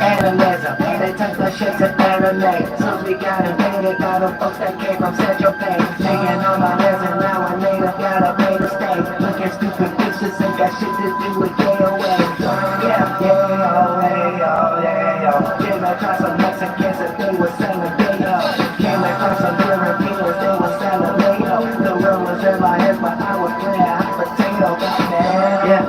Animism, they took the shit to marinate. Since we got invaded by the folks that came from Central Pay. Taking all my hands and now I made up, gotta pay to stay. Looking stupid bitches ain't got shit to do with Yahlahuè. Yeah, yeah. Came across some Mexicans and they were selling Yayo. Came across some Europeans, they were selling Yayo. The world was in my head, but I was playing hot potato back then. Yeah.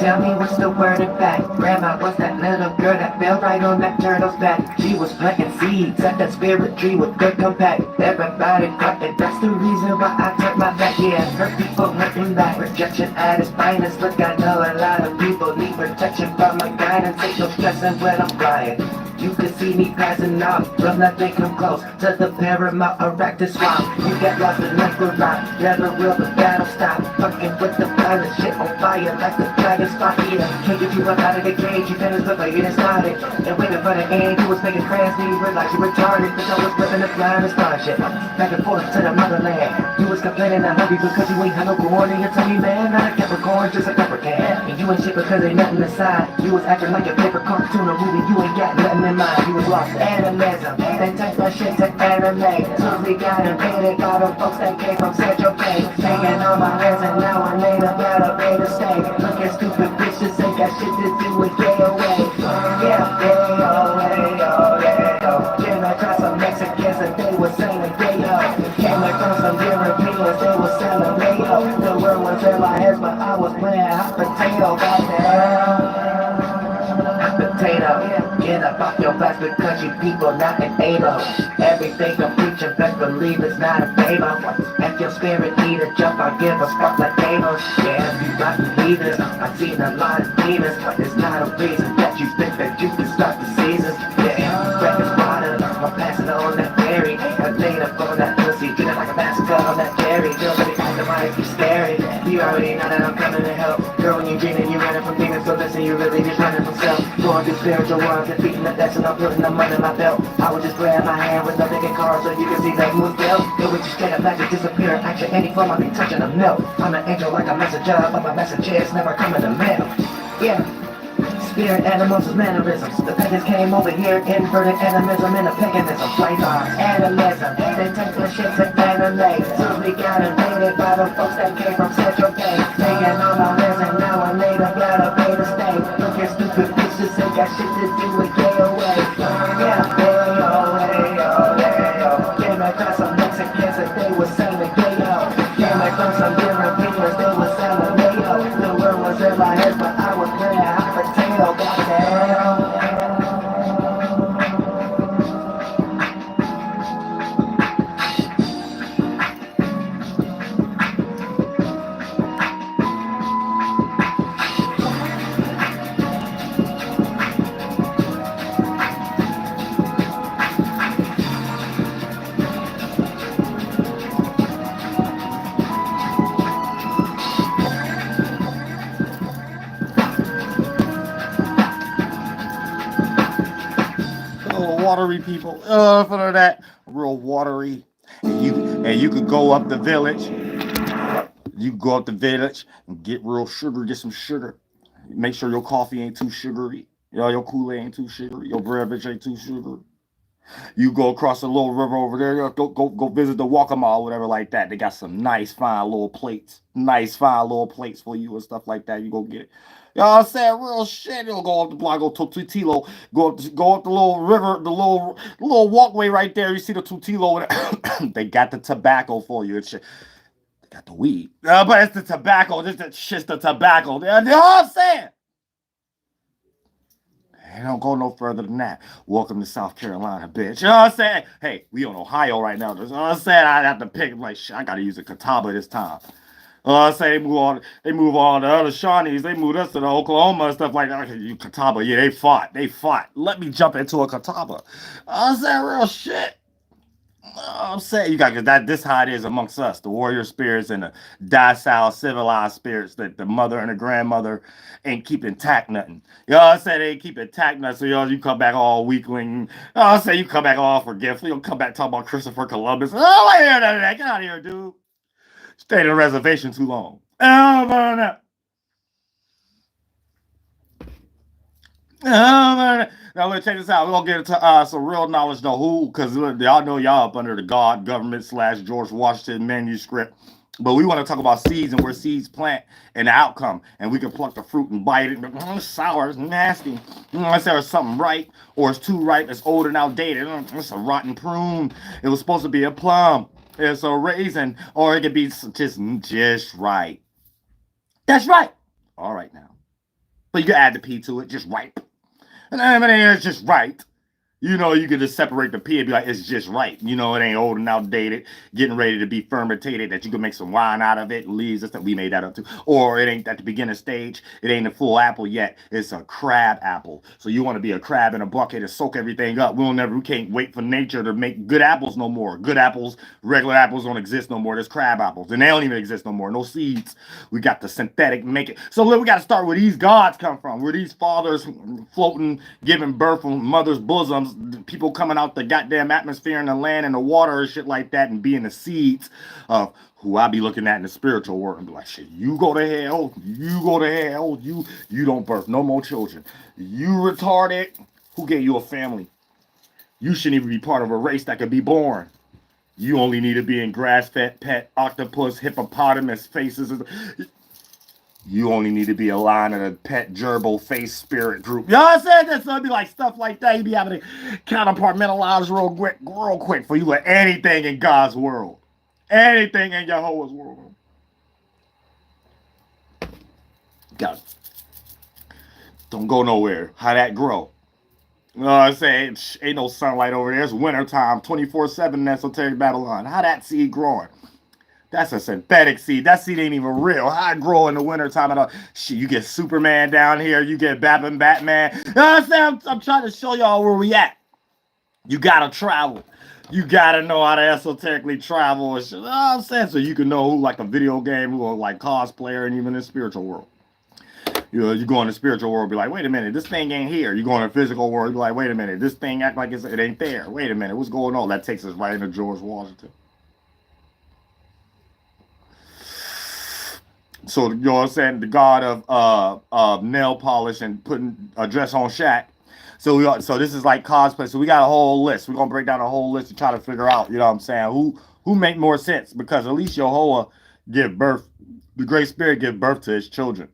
Tell me what's the word in fact. Grandma was that little girl that fell right on that turtle's back. She was planting seeds at that spirit tree with good compact. Everybody cut it, that's the reason why I turned my back. Yeah, hurt people hurting back. Rejection at its finest. Look, I know a lot of people need protection from my guidance. Ain't no stressing when I'm flying. You can see me passing off from nothing come close to the paramount arachnid swamp. You get lost in like the rock, never will the battle stop. Fucking with the violent shit on fire like the dragon spot. Yeah, can't get you up out of the cage, you finished look like you didn't start it. And waiting for the end, you was making crayons, then you realized you retarded. Cause I was living the blind and star shit. Back and forth to the motherland. You was complaining I'm hungry because you ain't had no corn in your tummy, man. Not a Capricorn, just a pepper can. And you ain't shit because ain't nothing inside. You was acting like your favorite cartoon or movie, you ain't got nothing in mind. You was lost to animism, they take that shit to anime. Since we got invaded by the folks that came from Central Pay. Taking all my hands and now I made up, gotta pay to stay. Looking stupid bitches ain't got shit to do with Yahlahuè. Yeah, came across some Mexicans and they were selling Yayo. Came across some Europeans, they were selling Yayo. The world was in my head, but I was playing hot potato back there. Potato, get up off your butts because you people not enabled. Everything I'm preaching, best believe it's not a favor. If your spirit need a jump, I'll give a spark like tables. Yeah, you got leaders, I've seen a lot of demons, but it's not a reason that you think that you can start the seasons. Yeah, breakfast water, I'm passing on that berry. I laid up on that pussy, treated like a massacre on that cherry. Nobody has the mind, you scary. You already know that I'm coming to help. Girl, when you're dreaming, you're running from demons, so listen, you're really just running from self. Going through spiritual worlds, defeating the deaths, and I'm putting them under my belt. I was just playing my hand with no big card so you can see they move still. It would just straight up magic disappear. Action any form I be touching a melt. I'm an angel like a messenger, but my message is never coming to mail. Yeah. Spirit animals is mannerisms. The pagans came over here, inverted animism into paganism. Flight arms, animism. They take the shit to anime. Since we got invaded by the folks that came from Central Pay. Taking all my hands and now I made up, gotta pay to stay. Looking stupid bitches ain't got shit to do with Yahlahuè. Yeah, came across some Mexicans and they were selling Yayo. Came across some Europeans, they were selling Yayo. The world was in my head, but I was playing hot potato back there. Watery people, for that real watery. And you could go up the village. You go up the village and get real sugar, get some sugar. Make sure your coffee ain't too sugary. Your Kool-Aid ain't too sugary. Your beverage ain't too sugary. You go across the little river over there. Go visit the Waccamaw or whatever like that. They got some nice fine little plates for you and stuff like that. You go get it. You know what I'm saying? Real shit. You'll go up the block, go to Tutilo, go up the little river, the little walkway right there. You see the Tutilo. They got the tobacco for you and shit. They got the weed, but it's the tobacco. This shit's the tobacco. You know what I'm saying? It don't go no further than that. Welcome to South Carolina, bitch. You know what I'm saying? Hey, we on Ohio right now. You know what I'm saying? I have to pick, like, shit, I gotta use a catawba this time. I say they move on the other Shawnees, they moved us to the Oklahoma and stuff like that. You catawba, yeah, they fought. Let me jump into a catawba. I saying real shit. I'm saying you got that. This how it is amongst us, the warrior spirits and the docile, civilized spirits that the mother and the grandmother ain't keep intact nothing. You know what I'm saying? They ain't keep intact nothing. So you come back all weakling. I say you come back all forgetful. You'll come back talking about Christopher Columbus. Oh, I hear none of that. Get out of here, dude. Stayed in a reservation too long. Oh, no. Now let's check this out. We're gonna get into some real knowledge though. Who? Because y'all know y'all up under the God government / George Washington manuscript. But we want to talk about seeds and where seeds plant and the outcome. And we can pluck the fruit and bite it. It's sour, it's nasty. Unless there's something right, or it's too ripe, it's old and outdated. It's a rotten prune. It was supposed to be a plum. It's a raisin, or it could be just right. That's right. All right now. But you can add the P to it, just ripe. And it's just right. You know, you can just separate the P and be like, it's just right. You know, it ain't old and outdated, getting ready to be fermented, that you can make some wine out of it, leaves, that we made that up too. Or it ain't at the beginning stage, it ain't a full apple yet, it's a crab apple. So you want to be a crab in a bucket and soak everything up. We can't wait for nature to make good apples no more. Good apples, regular apples don't exist no more. There's crab apples, and they don't even exist no more. No seeds. We got the synthetic make it. So we got to start where these gods come from, where these fathers floating, giving birth from mother's bosoms, people coming out the goddamn atmosphere and the land and the water and shit like that, and being the seeds of who I be looking at in the spiritual world and be like, shit, you go to hell, you don't birth no more children. You retarded. Who gave you a family? You shouldn't even be part of a race that could be born. You only need to be in grass-fed pet, octopus, hippopotamus faces. You only need to be a line of the pet gerbil face spirit group. You know what I'm saying? That's gonna be like stuff like that. You be having to counterpartmentalize real quick for you with anything in God's world. Anything in Yahuwah's world. God. Don't go nowhere. How that grow? You know what I'm saying? Ain't no sunlight over there. It's wintertime, 24/7 in Esoteric Babylon. How that seed growing? That's a synthetic seed. That seed ain't even real. How it grow in the wintertime at all? Shit, you get Superman down here. You get Batman. You know what I'm saying? I'm trying to show y'all where we at. You gotta travel. You gotta know how to esoterically travel and shit. You know what I'm saying? So you can know who like a video game, who like cosplayer, and even in the spiritual world. You know, you go in the spiritual world, be like, wait a minute, this thing ain't here. You go in the physical world, be like, wait a minute, this thing act like it ain't there. Wait a minute, what's going on? That takes us right into George Washington. So, you know what I'm saying? The god of nail polish and putting a dress on Shaq. So this is like cosplay. So we got a whole list. We're gonna break down a whole list to try to figure out, you know what I'm saying, who make more sense, because at least Yahuwah give birth, the Great Spirit give birth to his children.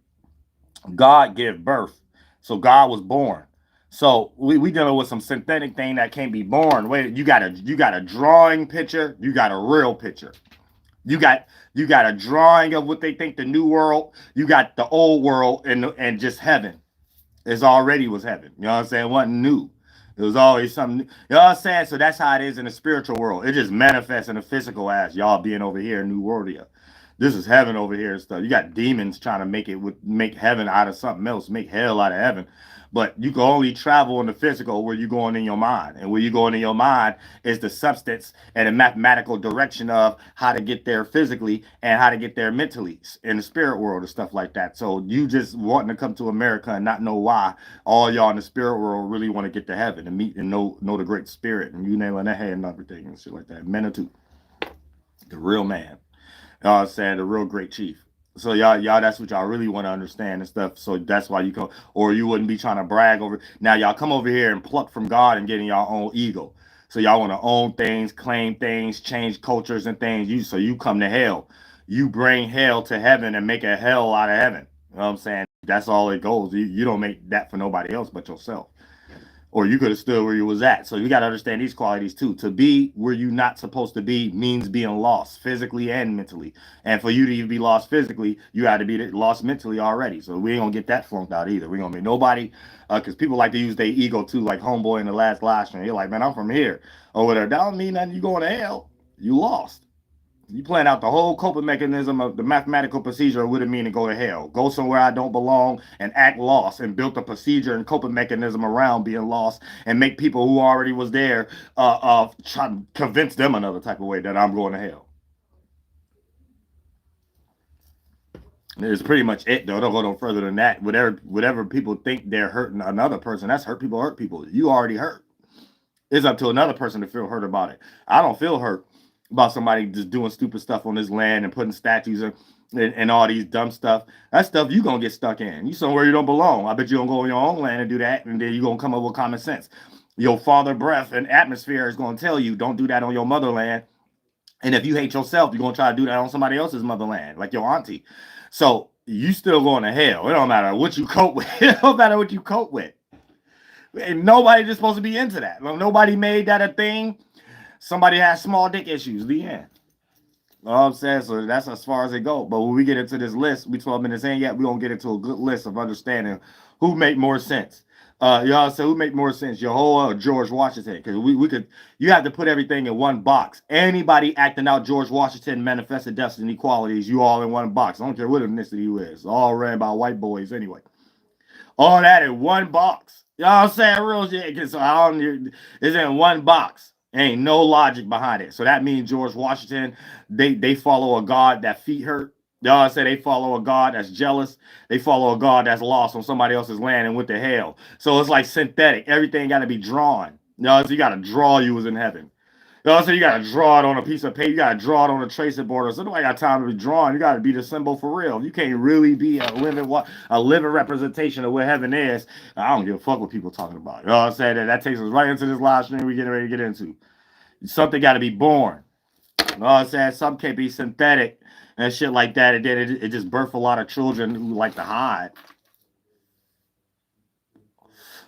God give birth. So God was born. So we dealing with some synthetic thing that can't be born. Wait, you got a drawing picture, you got a real picture. You got a drawing of what they think the new world. You got the old world and just heaven. It's already was heaven. You know what I'm saying? It wasn't new. It was always something new. You know what I'm saying? So that's how it is in the spiritual world. It just manifests in the physical as y'all being over here in New Worldia. This is heaven over here and stuff. You got demons trying to make heaven out of something else, make hell out of heaven. But you can only travel in the physical where you're going in your mind. And where you're going in your mind is the substance and the mathematical direction of how to get there physically and how to get there mentally in the spirit world and stuff like that. So you just wanting to come to America and not know why all y'all in the spirit world really want to get to heaven and meet and know the great spirit. And you nailing that head and everything and shit like that. Manitou, the real man. You know what I'm saying? The real great chief. So y'all, that's what y'all really want to understand and stuff. So that's why you come, or you wouldn't be trying to brag over. Now y'all come over here and pluck from God and getting y'all own ego. So y'all want to own things, claim things, change cultures and things. So you come to hell. You bring hell to heaven and make a hell out of heaven. You know what I'm saying? That's all it goes. You don't make that for nobody else but yourself. Or you could have stood where you was at. So you got to understand these qualities too. To be where you're not supposed to be means being lost physically and mentally. And for you to even be lost physically, you got to be lost mentally already. So we ain't going to get that flunked out either. We going to be nobody, because people like to use their ego too, like homeboy in the last live stream. You're like, man, I'm from here. Or whatever. That don't mean nothing. You going to hell. You lost. You plan out the whole coping mechanism of the mathematical procedure of what it mean to go to hell. Go somewhere I don't belong and act lost, and built a procedure and coping mechanism around being lost, and make people who already was there try to convince them another type of way that I'm going to hell. It's pretty much it, though. Don't go no further than that. Whatever people think they're hurting another person, that's hurt people. You already hurt. It's up to another person to feel hurt about it. I don't feel hurt. about somebody just doing stupid stuff on this land and putting statues and all these dumb stuff. That stuff you gonna get stuck in. You somewhere you don't belong. I bet you don't go on your own land and do that, and then you gonna come up with common sense. Your father breath and atmosphere is gonna tell you don't do that on your motherland. And if you hate yourself, you're gonna try to do that on somebody else's motherland, like your auntie. So you still going to hell. It don't matter what you cope with. It don't matter what you cope with. And nobody's just supposed to be into that. Nobody made that a thing. Somebody has small dick issues. The end. All I'm saying, so that's as far as it goes. But when we get into this list, we 12 minutes in yet, we gonna get into a good list of understanding who make more sense. Y'all say who make more sense, Yahlahuè or George Washington? Because we could, you have to put everything in one box. Anybody acting out George Washington manifested destiny qualities, you all in one box. I don't care what ethnicity you is. All ran by white boys anyway. All that in one box. Y'all saying real shit? Because it's in one box. Ain't no logic behind it. So that means George Washington, they follow a God that feet hurt. Y'all say they follow a God that's jealous. They follow a God that's lost on somebody else's land and went to hell. So it's like synthetic. Everything got to be drawn. Y'all, so you got to draw you was in heaven. Y'all say you got to draw it on a piece of paper. You got to draw it on a tracing board. So nobody got time to be drawing. You got to be the symbol for real. You can't really be a living representation of what heaven is. I don't give a fuck what people talking about. You know what I'm saying? That takes us right into this live stream we're getting ready to get into. Something got to be born. You know what I'm saying? Some can't be synthetic and shit like that. And then it just birthed a lot of children who like to hide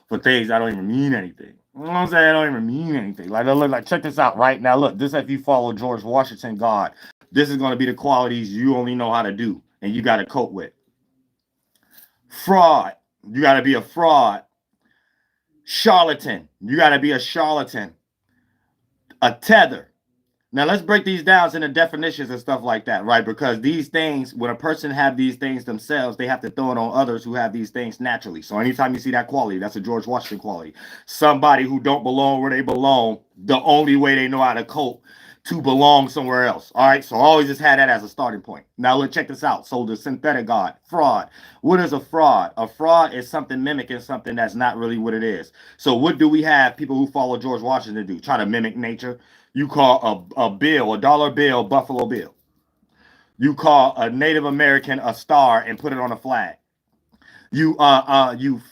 for things that don't even mean anything. You know what I'm saying? It don't even mean anything. Like, check this out right now. Look, this if you follow George Washington God, this is going to be the qualities you only know how to do and you got to cope with. Fraud. You got to be a fraud. Charlatan. You got to be a charlatan. A tether. Now, let's break these down into definitions and stuff like that, right? Because these things, when a person have these things themselves, they have to throw it on others who have these things naturally. So anytime you see that quality, that's a George Washington quality. Somebody who don't belong where they belong, the only way they know how to cope to belong somewhere else. All right, so I always just had that as a starting point. Now, let's check this out. So the synthetic God, fraud. What is a fraud? A fraud is something mimicking something that's not really what it is. So what do we have people who follow George Washington do? Try to mimic nature. You call a bill, a dollar bill, Buffalo Bill. You call a Native American a star and put it on a flag. You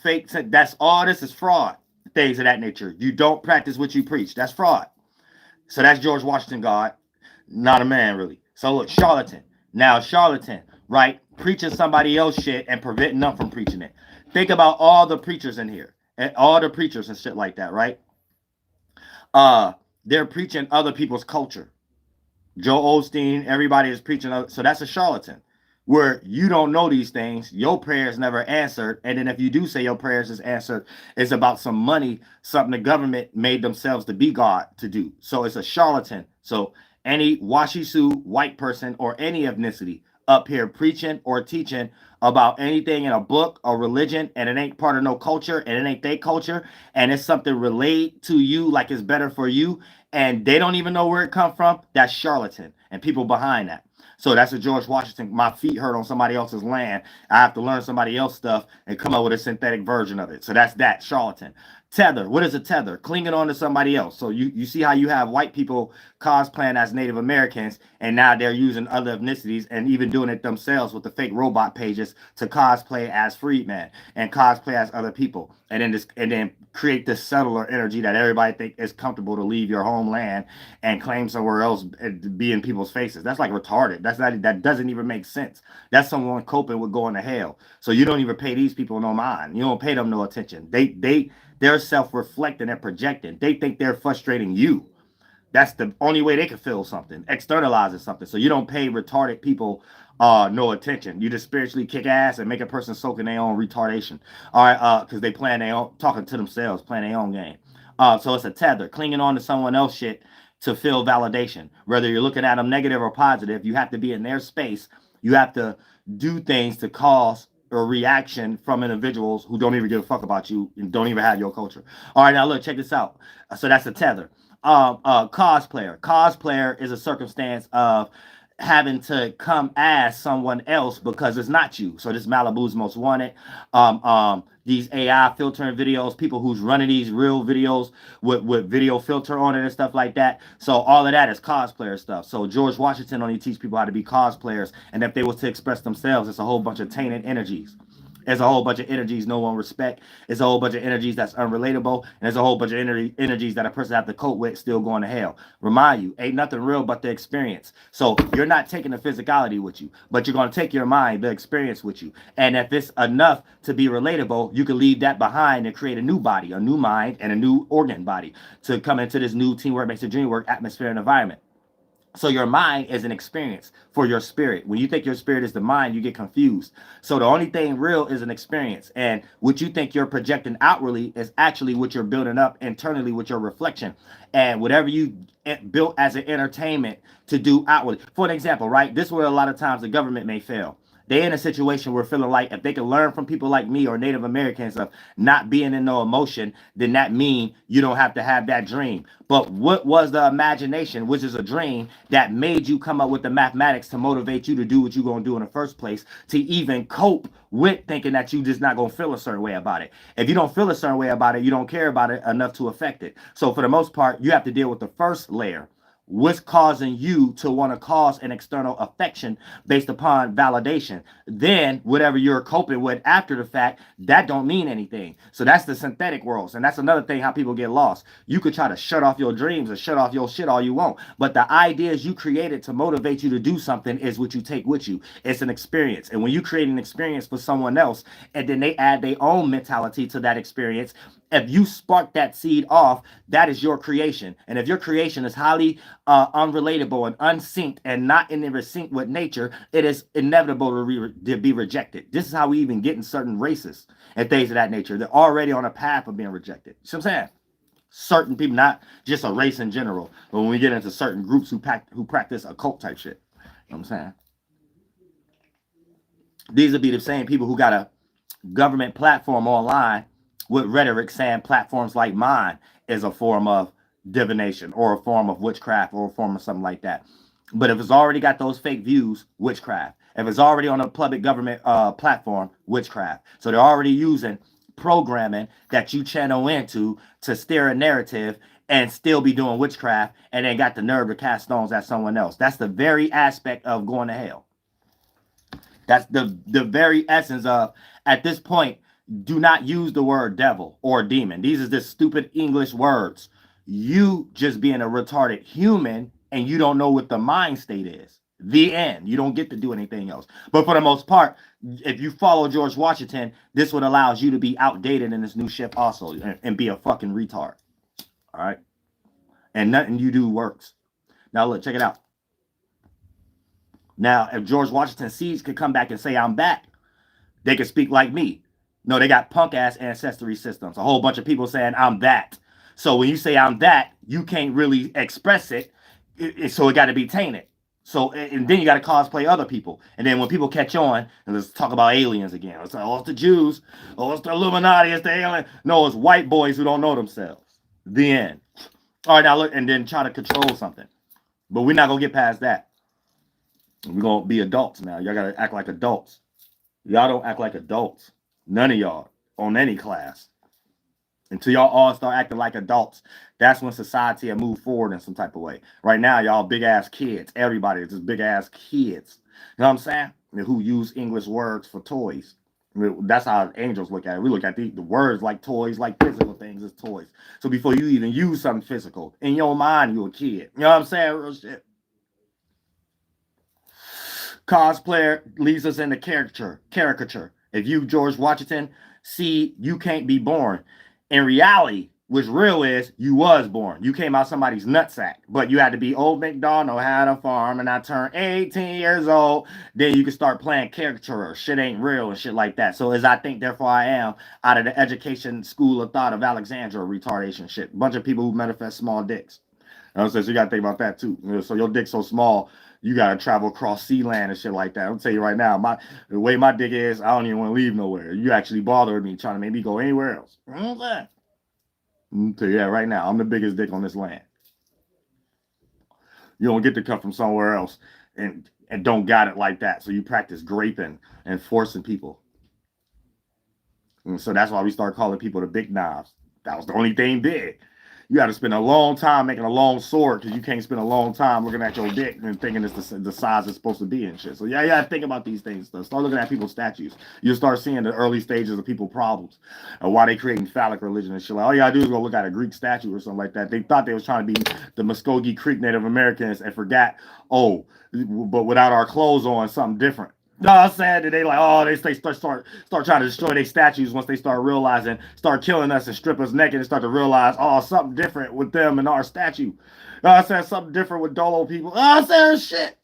fake. That's all. This is fraud. Things of that nature. You don't practice what you preach. That's fraud. So that's George Washington God, not a man really. So look, charlatan. Now charlatan, right? Preaching somebody else shit and preventing them from preaching it. Think about all the preachers in here and all the preachers and shit like that, right? They're preaching other people's culture. Joe Osteen, everybody is preaching. So that's a charlatan where you don't know these things. Your prayers never answered. And then if you do say your prayers is answered, it's about some money, something the government made themselves to be God to do. So it's a charlatan. So any Washisu white person or any ethnicity up here preaching or teaching about anything in a book or religion, and it ain't part of no culture, and it ain't their culture, and it's something relayed to you like it's better for you, and they don't even know where it come from, that's charlatan and people behind that. So that's a George Washington. My feet hurt on somebody else's land. I have to learn somebody else's stuff and come up with a synthetic version of it. So that's that, charlatan. Tether. What is a tether? Clinging on to somebody else. So you see how you have white people cosplaying as Native Americans, and now they're using other ethnicities and even doing it themselves with the fake robot pages to cosplay as freedmen and cosplay as other people, and then create this settler energy that everybody think is comfortable to leave your homeland and claim somewhere else and be in people's faces. That's like retarded. That doesn't even make sense. That's someone coping with going to hell. So you don't even pay these people no mind. You don't pay them no attention. They're self-reflecting and projecting. They think they're frustrating you. That's the only way they can feel something, externalizing something. So you don't pay retarded people no attention. You just spiritually kick ass and make a person soak in their own retardation. All right, because they playing their own, talking to themselves, playing their own game. So it's a tether, clinging on to someone else shit to feel validation. Whether you're looking at them negative or positive, you have to be in their space. You have to do things to cause a reaction from individuals who don't even give a fuck about you and don't even have your culture. All right, now look, check this out. So that's a tether. Cosplayer. Cosplayer is a circumstance of having to come as someone else because it's not you. So this Malibu's Most Wanted, these AI filtering videos, people who's running these real videos with video filter on it and stuff like that. So all of that is cosplayer stuff. So George Washington only teach people how to be cosplayers, and if they was to express themselves, it's a whole bunch of tainted energies. There's a whole bunch of energies no one respect. There's a whole bunch of energies that's unrelatable. And there's a whole bunch of energies that a person have to cope with still going to hell. Remind you, ain't nothing real but the experience. So you're not taking the physicality with you, but you're going to take your mind, the experience with you. And if it's enough to be relatable, you can leave that behind and create a new body, a new mind, and a new organ body to come into this new teamwork makes the dream work atmosphere and environment. So your mind is an experience for your spirit. When you think your spirit is the mind, you get confused. So the only thing real is an experience. And what you think you're projecting outwardly is actually what you're building up internally with your reflection. And whatever you built as an entertainment to do outwardly. For an example, right? This is where a lot of times the government may fail. They're in a situation where feeling like if they can learn from people like me or Native Americans of not being in no emotion, then that mean you don't have to have that dream. But what was the imagination, which is a dream, that made you come up with the mathematics to motivate you to do what you're going to do in the first place, to even cope with thinking that you just not going to feel a certain way about it? If you don't feel a certain way about it, you don't care about it enough to affect it. So for the most part, you have to deal with the first layer. What's causing you to want to cause an external affection based upon validation? Then whatever you're coping with after the fact, that don't mean anything. So that's the synthetic worlds. And that's another thing how people get lost. You could try to shut off your dreams and shut off your shit all you want, but the ideas you created to motivate you to do something is what you take with you. It's an experience. And when you create an experience for someone else and then they add their own mentality to that experience, if you spark that seed off, that is your creation. And if your creation is highly unrelatable and unsynced and not in sync with nature, it is inevitable to be rejected. This is how we even get in certain races and things of that nature. They're already on a path of being rejected. You see what I'm saying? Certain people, not just a race in general, but when we get into certain groups who practice occult type shit. You know what I'm saying? These would be the same people who got a government platform online with rhetoric saying platforms like mine is a form of divination or a form of witchcraft or a form of something like that. But if it's already got those fake views, witchcraft. If it's already on a public government platform, witchcraft. So they're already using programming that you channel into to steer a narrative and still be doing witchcraft and then got the nerve to cast stones at someone else. That's the very aspect of going to hell. That's the very essence of, at this point, do not use the word devil or demon. These are just stupid English words. You just being a retarded human and you don't know what the mind state is. The end. You don't get to do anything else. But for the most part, if you follow George Washington, this would allow you to be outdated in this new ship also and be a fucking retard. All right? And nothing you do works. Now look, check it out. Now, if George Washington seeds could come back and say, I'm back, they could speak like me. No, they got punk ass ancestry systems. A whole bunch of people saying I'm that. So when you say I'm that, you can't really express it. So it got to be tainted. So, and then you got to cosplay other people. And then when people catch on, and let's talk about aliens again. It's like, oh, it's the Jews. Oh, it's the Illuminati. It's the alien. No, it's white boys who don't know themselves. The end. All right, now look, and then try to control something. But we're not going to get past that. We're going to be adults now. Y'all got to act like adults. Y'all don't act like adults. None of y'all on any class. Until y'all all start acting like adults, that's when society will move forward in some type of way. Right now, y'all big ass kids. Everybody is just big ass kids. You know what I'm saying? Who use English words for toys. That's how angels look at it. We look at the words like toys, like physical things as toys. So before you even use something physical, in your mind, you're a kid. You know what I'm saying? Real shit. Cosplayer leads us into caricature. If you, George Washington, see you can't be born. In reality, what's real is you was born. You came out somebody's nutsack, but you had to be old McDonald had a farm and I turned 18 years old. Then you can start playing caricature. Shit ain't real and shit like that. So as I think, therefore I am, out of the education school of thought of Alexandria retardation shit. Bunch of people who manifest small dicks. You know, so you got to think about that too. You know, so your dick's so small, you got to travel across sea land and shit like that. I'll tell you right now, the way my dick is, I don't even want to leave nowhere. You actually bothered me trying to make me go anywhere else. You know what I'm saying? I'll tell you that right now. I'm the biggest dick on this land. You don't get to come from somewhere else and don't got it like that. So you practice graping and forcing people. And so that's why we start calling people the big knives. That was the only thing big. You got to spend a long time making a long sword because you can't spend a long time looking at your dick and thinking it's the size it's supposed to be and shit. So yeah, think about these things. Start looking at people's statues. You'll start seeing the early stages of people's problems and why they creating phallic religion and shit. Like all you gotta do is go look at a Greek statue or something like that. They thought they was trying to be the Muskogee Creek Native Americans and forgot, but without our clothes on, something different. No, I'm saying that they like, they start trying to destroy their statues once they start realizing, start killing us and strip us naked and start to realize, something different with them and our statue. I said something different with Dolo people. I said shit.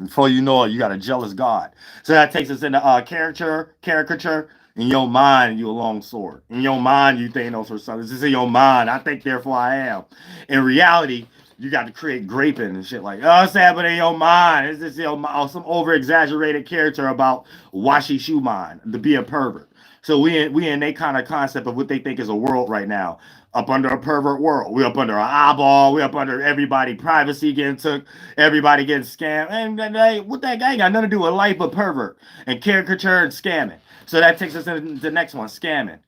Before you know it, you got a jealous God. So that takes us into caricature. In your mind, you a long sword. In your mind, you Thanos or something. This is in your mind. I think, therefore I am. In reality, you got to create graping and shit like, it's happening in your mind. It's just some over-exaggerated character about washy shoe mind to be a pervert. So we in that kind of concept of what they think is a world right now. Up under a pervert world. We up under an eyeball. We up under everybody privacy getting took. Everybody getting scammed. And what that guy got nothing to do with life but pervert and caricature and scamming. So that takes us into the next one, scamming.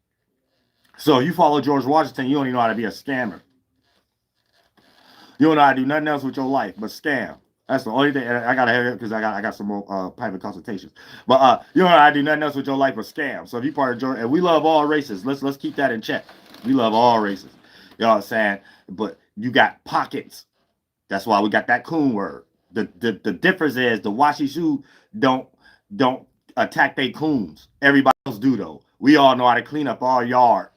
So you follow George Washington, you don't even know how to be a scammer. You don't know how to do nothing else with your life but scam. That's the only thing. I gotta have it because I got some more private consultations. But you don't know how to do nothing else with your life but scam. So if you part of George, and we love all races, let's keep that in check. We love all races. You know what I'm saying? But you got pockets. That's why we got that coon word. The difference is the Washishu don't attack they coons. Everybody else do though. We all know how to clean up our yard.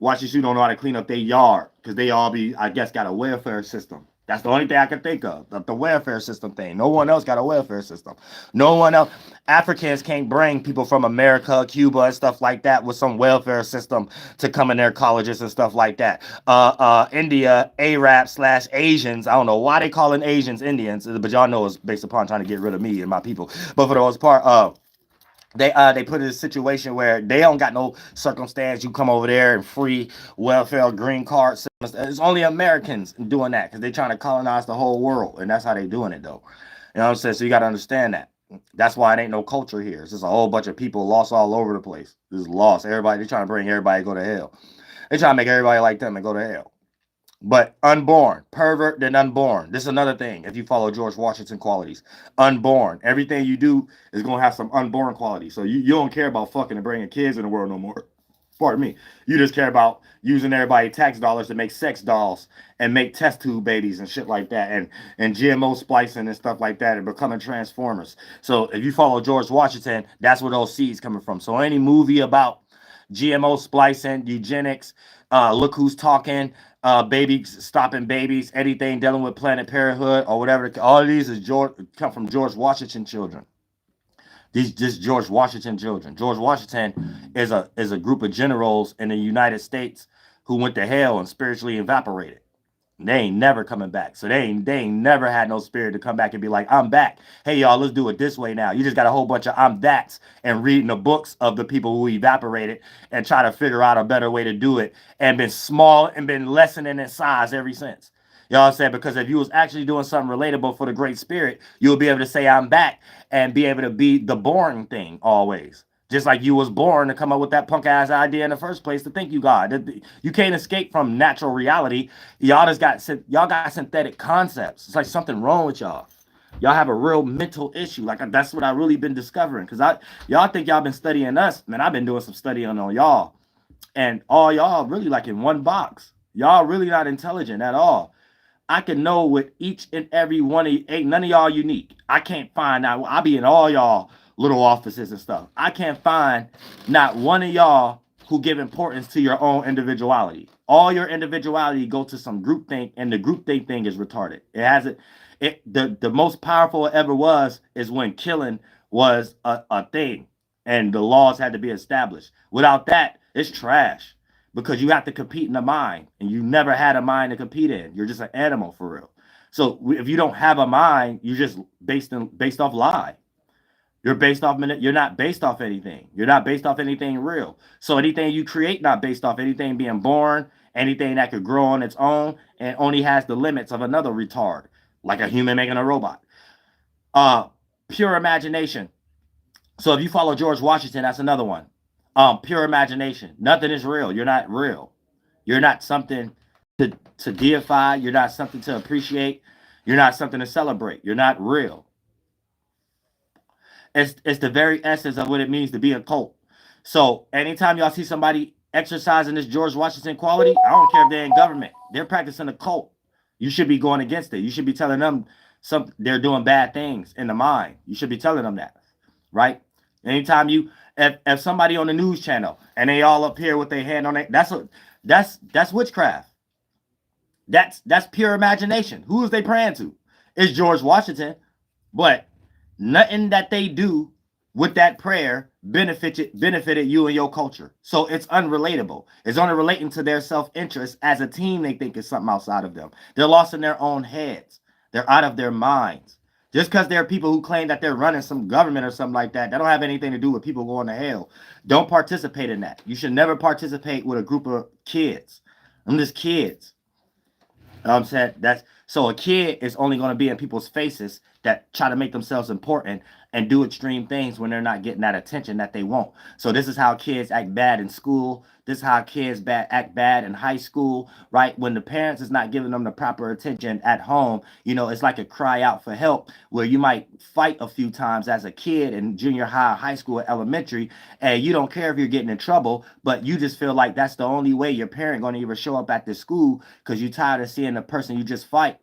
Washishu don't know how to clean up their yard because they all I guess, got a welfare system. That's the only thing I can think of. The welfare system thing. No one else got a welfare system. No one else. Africans can't bring people from America, Cuba, and stuff like that with some welfare system to come in their colleges and stuff like that. India, Arab/Asians. I don't know why they calling Asians Indians, but y'all know it's based upon trying to get rid of me and my people. But for the most part, they put in a situation where they don't got no circumstance. You come over there and free welfare, green card. It's only Americans doing that because they're trying to colonize the whole world, and that's how they doing it though. You know what I'm saying? So you got to understand that. That's why it ain't no culture here. It's just a whole bunch of people lost all over the place. Just lost. Everybody, they're trying to bring everybody to go to hell. They're trying to make everybody like them and go to hell. But unborn, pervert, then unborn. This is another thing. If you follow George Washington qualities, unborn. Everything you do is gonna have some unborn qualities. So you don't care about fucking and bringing kids in the world no more. Pardon me. You just care about using everybody's tax dollars to make sex dolls and make test tube babies and shit like that, and GMO splicing and stuff like that, and becoming transformers. So if you follow George Washington, that's where those seeds coming from. So any movie about GMO splicing, eugenics, look who's talking, babies stopping babies, anything dealing with Planet Parenthood or whatever. All of these come from George Washington children. These just George Washington children. George Washington is a group of generals in the United States who went to hell and spiritually evaporated. They ain't never coming back. So they ain't never had no spirit to come back and be like, I'm back. Hey, y'all, let's do it this way now. You just got a whole bunch of I'm that's and reading the books of the people who evaporated and try to figure out a better way to do it and been small and been lessening in size ever since. You know what I'm saying? Because if you was actually doing something relatable for the Great Spirit, you'll be able to say I'm back and be able to be the boring thing always. Just like you was born to come up with that punk ass idea in the first place to think you God. You can't escape from natural reality. Y'all got synthetic concepts. It's like something wrong with y'all. Y'all have a real mental issue. Like that's what I really been discovering. Cause y'all think y'all been studying us. Man, I've been doing some studying on y'all. And all y'all really like in one box. Y'all really not intelligent at all. I can know with each and every one of you, ain't none of y'all unique. I can't find out. I be in all y'all little offices and stuff. I can't find not one of y'all who give importance to your own individuality. All your individuality go to some groupthink, and the groupthink thing is retarded. The most powerful it ever was is when killing was a thing and the laws had to be established. Without that, it's trash. Because you have to compete in the mind, and you never had a mind to compete in. You're just an animal for real. So if you don't have a mind, you're just based off lie. You're not based off anything. You're not based off anything real. So anything you create, not based off anything being born, anything that could grow on its own, and only has the limits of another retard, like a human making a robot. Pure imagination. So if you follow George Washington, that's another one. Pure imagination. Nothing is real. You're not real. You're not something to deify. You're not something to appreciate. You're not something to celebrate. You're not real. It's the very essence of what it means to be a cult. So anytime y'all see somebody exercising this George Washington quality, I don't care if they're in government. They're practicing a cult. You should be going against it. You should be telling them they're doing bad things in the mind. You should be telling them that, right? Anytime if somebody on the news channel and they all up here with their hand on it, that's witchcraft. That's pure imagination. Who is they praying to? It's George Washington, but nothing that they do with that prayer benefited you and your culture. So it's unrelatable. It's only relating to their self-interest. As a team, they think it's something outside of them. They're lost in their own heads. They're out of their minds. Just because there are people who claim that they're running some government or something like that, that don't have anything to do with people going to hell. Don't participate in that. You should never participate with a group of kids. I'm just kids. You know what I'm saying? So a kid is only going to be in people's faces that try to make themselves important and do extreme things when they're not getting that attention that they want. So this is how kids act bad in school. This is how kids act bad in high school, right? When the parents is not giving them the proper attention at home, it's like a cry out for help where you might fight a few times as a kid in junior high, high school, elementary, and you don't care if you're getting in trouble, but you just feel like that's the only way your parent going to even show up at the school because you're tired of seeing the person you just fought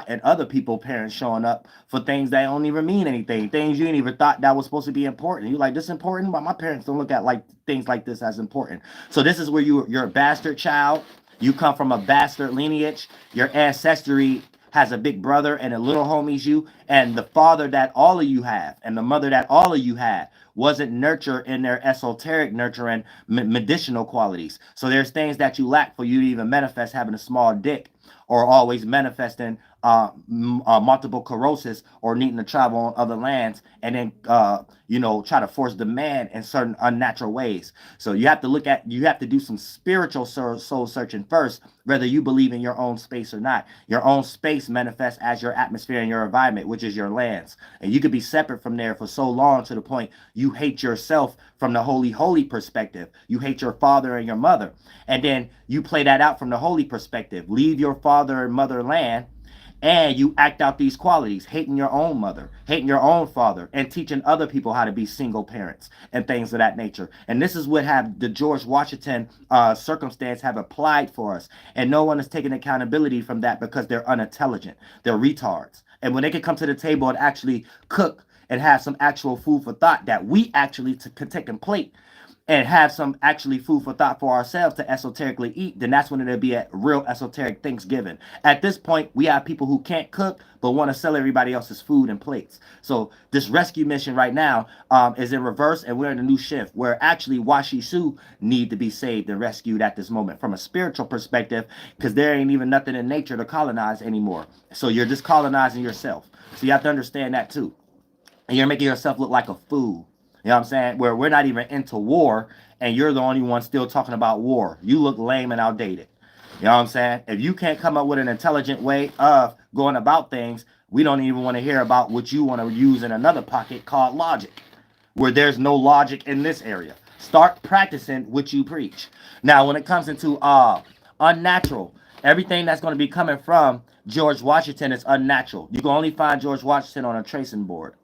and other people parents showing up for things that don't even mean anything, things you ain't even thought that was supposed to be important. You're like, this important, but my parents don't look at like things like this as important. So this is where you're a bastard child. You come from a bastard lineage. Your ancestry has a big brother and a little homies you, and the father that all of you have and the mother that all of you had wasn't nurtured in their esoteric nurture and medicinal qualities. So there's things that you lack for you to even manifest having a small dick, or always manifesting multiple sclerosis, or needing to travel on other lands and then try to force demand in certain unnatural ways. So you have to do some spiritual soul searching first, whether you believe in your own space or not. Your own space manifests as your atmosphere and your environment, which is your lands. And you could be separate from there for so long to the point you hate yourself from the holy perspective. You hate your father and your mother. And then you play that out from the holy perspective. Leave your father and mother land, and you act out these qualities, hating your own mother, hating your own father, and teaching other people how to be single parents and things of that nature. And this is what have the George Washington circumstance have applied for us. And no one is taking accountability from that because they're unintelligent. They're retards. And when they can come to the table and actually cook and have some actual food for thought that we actually can take and plate and have some actually food for thought for ourselves to esoterically eat, then that's when it'll be a real esoteric Thanksgiving. At this point, we have people who can't cook but want to sell everybody else's food and plates. So this rescue mission right now is in reverse, and we're in a new shift where actually Washisu need to be saved and rescued at this moment from a spiritual perspective, because there ain't even nothing in nature to colonize anymore. So you're just colonizing yourself. So you have to understand that too. And you're making yourself look like a fool. You know what I'm saying? Where we're not even into war, and you're the only one still talking about war. You look lame and outdated. You know what I'm saying? If you can't come up with an intelligent way of going about things, we don't even want to hear about what you want to use in another pocket called logic, where there's no logic in this area. Start practicing what you preach. Now, when it comes into unnatural, everything that's going to be coming from George Washington is unnatural. You can only find George Washington on a tracing board.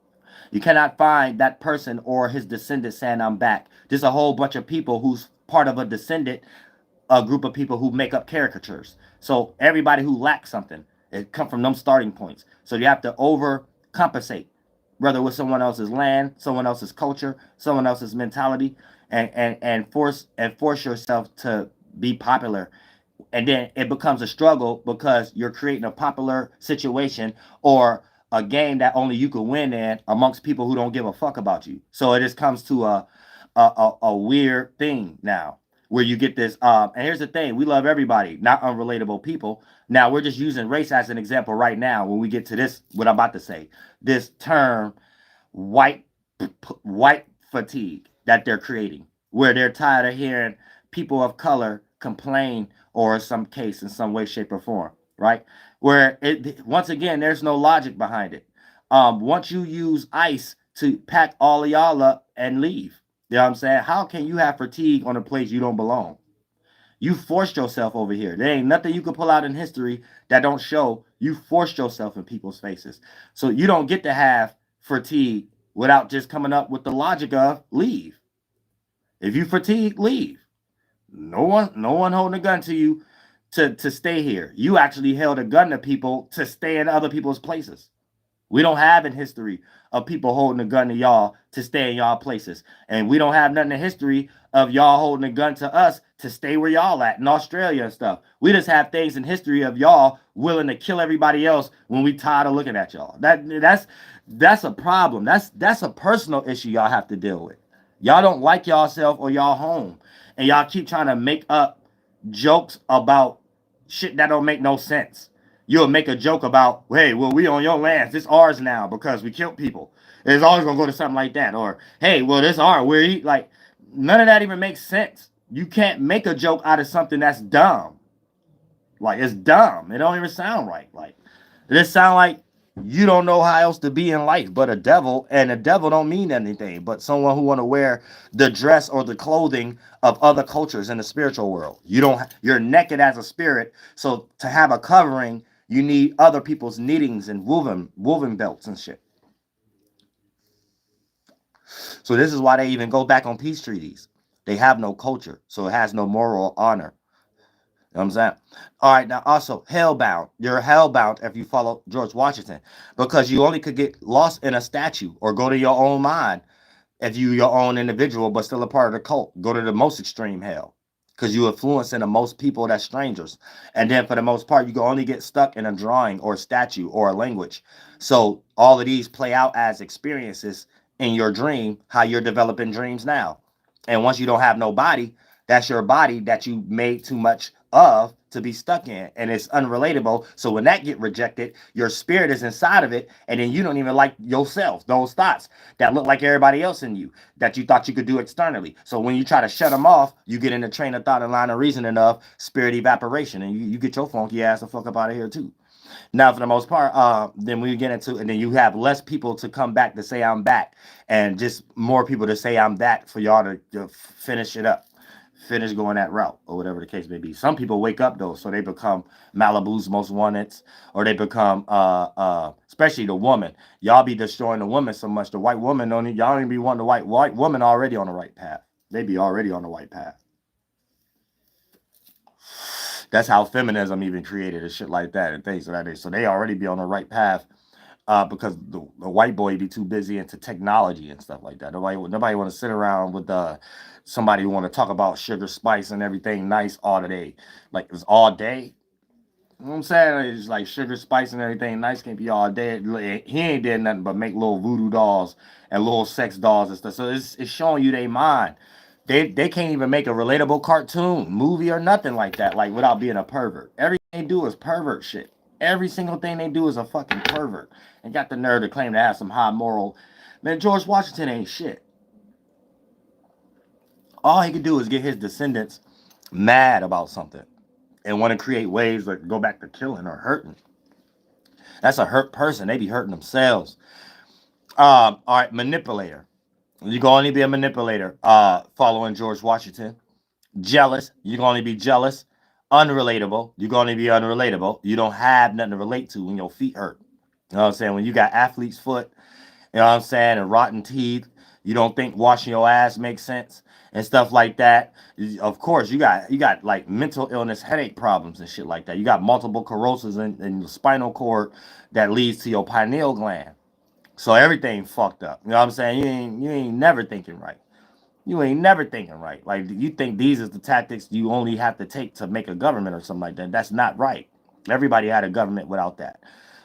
You cannot find that person or his descendant saying, I'm back. There's a whole bunch of people who's part of a group of people who make up caricatures. So everybody who lacks something, it come from them starting points. So you have to overcompensate, whether with someone else's land, someone else's culture, someone else's mentality, and force yourself to be popular. And then it becomes a struggle because you're creating a popular situation or a game that only you could win in amongst people who don't give a fuck about you. So it just comes to a weird thing now where you get this. And here's the thing. We love everybody, not unrelatable people. Now, we're just using race as an example right now when we get to this, what I'm about to say, this term white fatigue that they're creating, where they're tired of hearing people of color complain, or in some case, in some way, shape, or form, right? Where once again, there's no logic behind it. Once you use ice to pack all of y'all up and leave. You know what I'm saying? How can you have fatigue on a place you don't belong? You forced yourself over here. There ain't nothing you can pull out in history that don't show you forced yourself in people's faces. So you don't get to have fatigue without just coming up with the logic of leave. If you fatigue, leave. No one holding a gun to you to stay here. You actually held a gun to people to stay in other people's places. We don't have in history of people holding a gun to y'all to stay in y'all places. And we don't have nothing in history of y'all holding a gun to us to stay where y'all at in Australia and stuff. We just have things in history of y'all willing to kill everybody else when we tired of looking at y'all. That's a problem. That's a personal issue y'all have to deal with. Y'all don't like y'allself or y'all home. And y'all keep trying to make up jokes about shit that don't make no sense. You'll make a joke about, hey, well, we on your lands. It's ours now because we killed people. It's always going to go to something like that. Or, hey, well, this ours. Like, none of that even makes sense. You can't make a joke out of something that's dumb. Like, it's dumb. It don't even sound right. Like, it just sound like you don't know how else to be in life but a devil, and a devil don't mean anything but someone who want to wear the dress or the clothing of other cultures in the spiritual world. You're naked as a spirit, so to have a covering, you need other people's knittings and woven belts and shit. So this is why they even go back on peace treaties. They have no culture, so it has no moral honor. You know what I'm saying? All right, now also hellbound. You're hellbound if you follow George Washington, because you only could get lost in a statue or go to your own mind if you your own individual but still a part of the cult. Go to the most extreme hell because you influencing the most people that's strangers. And then for the most part, you can only get stuck in a drawing or a statue or a language. So all of these play out as experiences in your dream, how you're developing dreams now. And once you don't have no body, that's your body that you made too much of to be stuck in, and it's unrelatable. So when that get rejected, your spirit is inside of it, and then you don't even like yourself, those thoughts that look like everybody else in you that you thought you could do externally. So when you try to shut them off, you get in the train of thought and line of reasoning of spirit evaporation, and you get your funky ass the fuck up out of here too. Now, for the most part, then we get into, and then you have less people to come back to say I'm back, and just more people to say I'm that for y'all to finish it up, finish going that route, or whatever the case may be. Some people wake up though, so they become Malibu's most wanted, or they become especially the woman. Y'all be destroying the woman so much. The white woman y'all don't even be wanting the white woman already on the right path. They be already on the right path. That's how feminism even created and shit like that and things like that. So they already be on the right path because the white boy be too busy into technology and stuff like that. Nobody want to sit around with somebody who want to talk about sugar, spice, and everything nice all day. Like it's all day. You know what I'm saying? It's like sugar, spice, and everything nice can't be all day. He ain't did nothing but make little voodoo dolls and little sex dolls and stuff. So it's showing you they mind. They can't even make a relatable cartoon, movie, or nothing like that, like without being a pervert. Everything they do is pervert shit. Every single thing they do is a fucking pervert. And got the nerve to claim to have some high moral. Man, George Washington ain't shit. All he could do is get his descendants mad about something and want to create ways that go back to killing or hurting. That's a hurt person. They be hurting themselves. All right, manipulator. You can only be a manipulator following George Washington. Jealous. You can only be jealous. Unrelatable. You can only be unrelatable. You don't have nothing to relate to when your feet hurt. You know what I'm saying? When you got athlete's foot, you know what I'm saying, and rotten teeth, you don't think washing your ass makes sense and stuff like that. Of course, you got like mental illness, headache problems and shit like that. You got multiple corrosives in your spinal cord that leads to your pineal gland. So everything fucked up. You know what I'm saying? You ain't never thinking right. You ain't never thinking right. Like you think these is the tactics you only have to take to make a government or something like that. That's not right. Everybody had a government without that.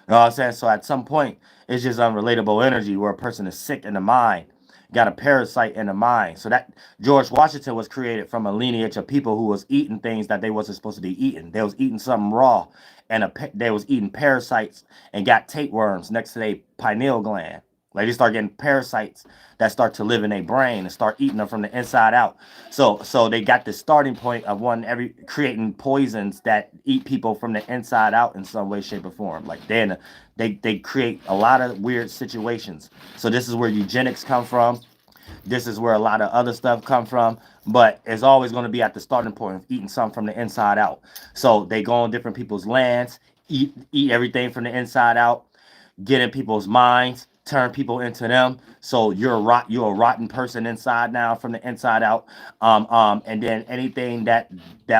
You know what I'm saying? So at some point, it's just unrelatable energy where a person is sick in the mind, got a parasite in the mind. So that George Washington was created from a lineage of people who was eating things that they wasn't supposed to be eating. They was eating something raw, and they was eating parasites and got tapeworms next to their pineal gland. Like they start getting parasites that start to live in their brain and start eating them from the inside out. So they got the starting point of creating poisons that eat people from the inside out in some way, shape, or form. Like they create a lot of weird situations. So this is where eugenics come from. This is where a lot of other stuff come from, but it's always going to be at the starting point of eating something from the inside out. So they go on different people's lands, eat everything from the inside out, get in people's minds, turn people into them. So you're a rotten person inside now from the inside out. And then anything that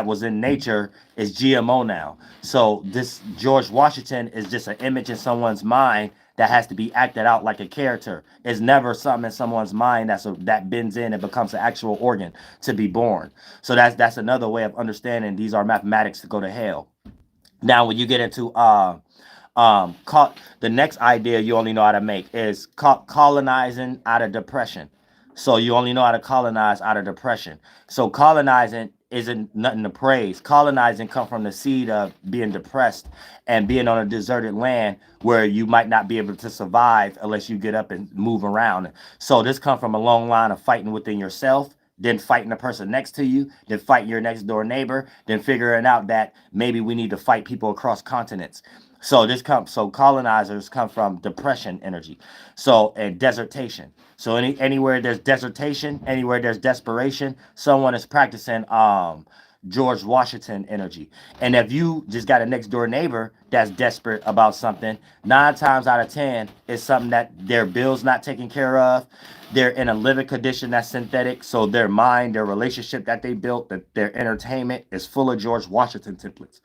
was in nature is GMO now. So this George Washington is just an image in someone's mind that has to be acted out like a character. It's never something in someone's mind that bends in and becomes an actual organ to be born. So that's another way of understanding these are mathematics to go to hell. Now, when you get into the next idea you only know how to make is colonizing out of depression. So you only know how to colonize out of depression. So colonizing isn't nothing to praise. Colonizing come from the seed of being depressed and being on a deserted land where you might not be able to survive unless you get up and move around. So this comes from a long line of fighting within yourself, then fighting the person next to you, then fighting your next door neighbor, then figuring out that maybe we need to fight people across continents. So colonizers come from depression energy. So and desertation. So anywhere there's desertation, anywhere there's desperation, someone is practicing George Washington energy. And if you just got a next door neighbor that's desperate about something, 9 times out of 10 is something that their bill's not taken care of. They're in a living condition that's synthetic. So their mind, their relationship that they built, their entertainment is full of George Washington templates.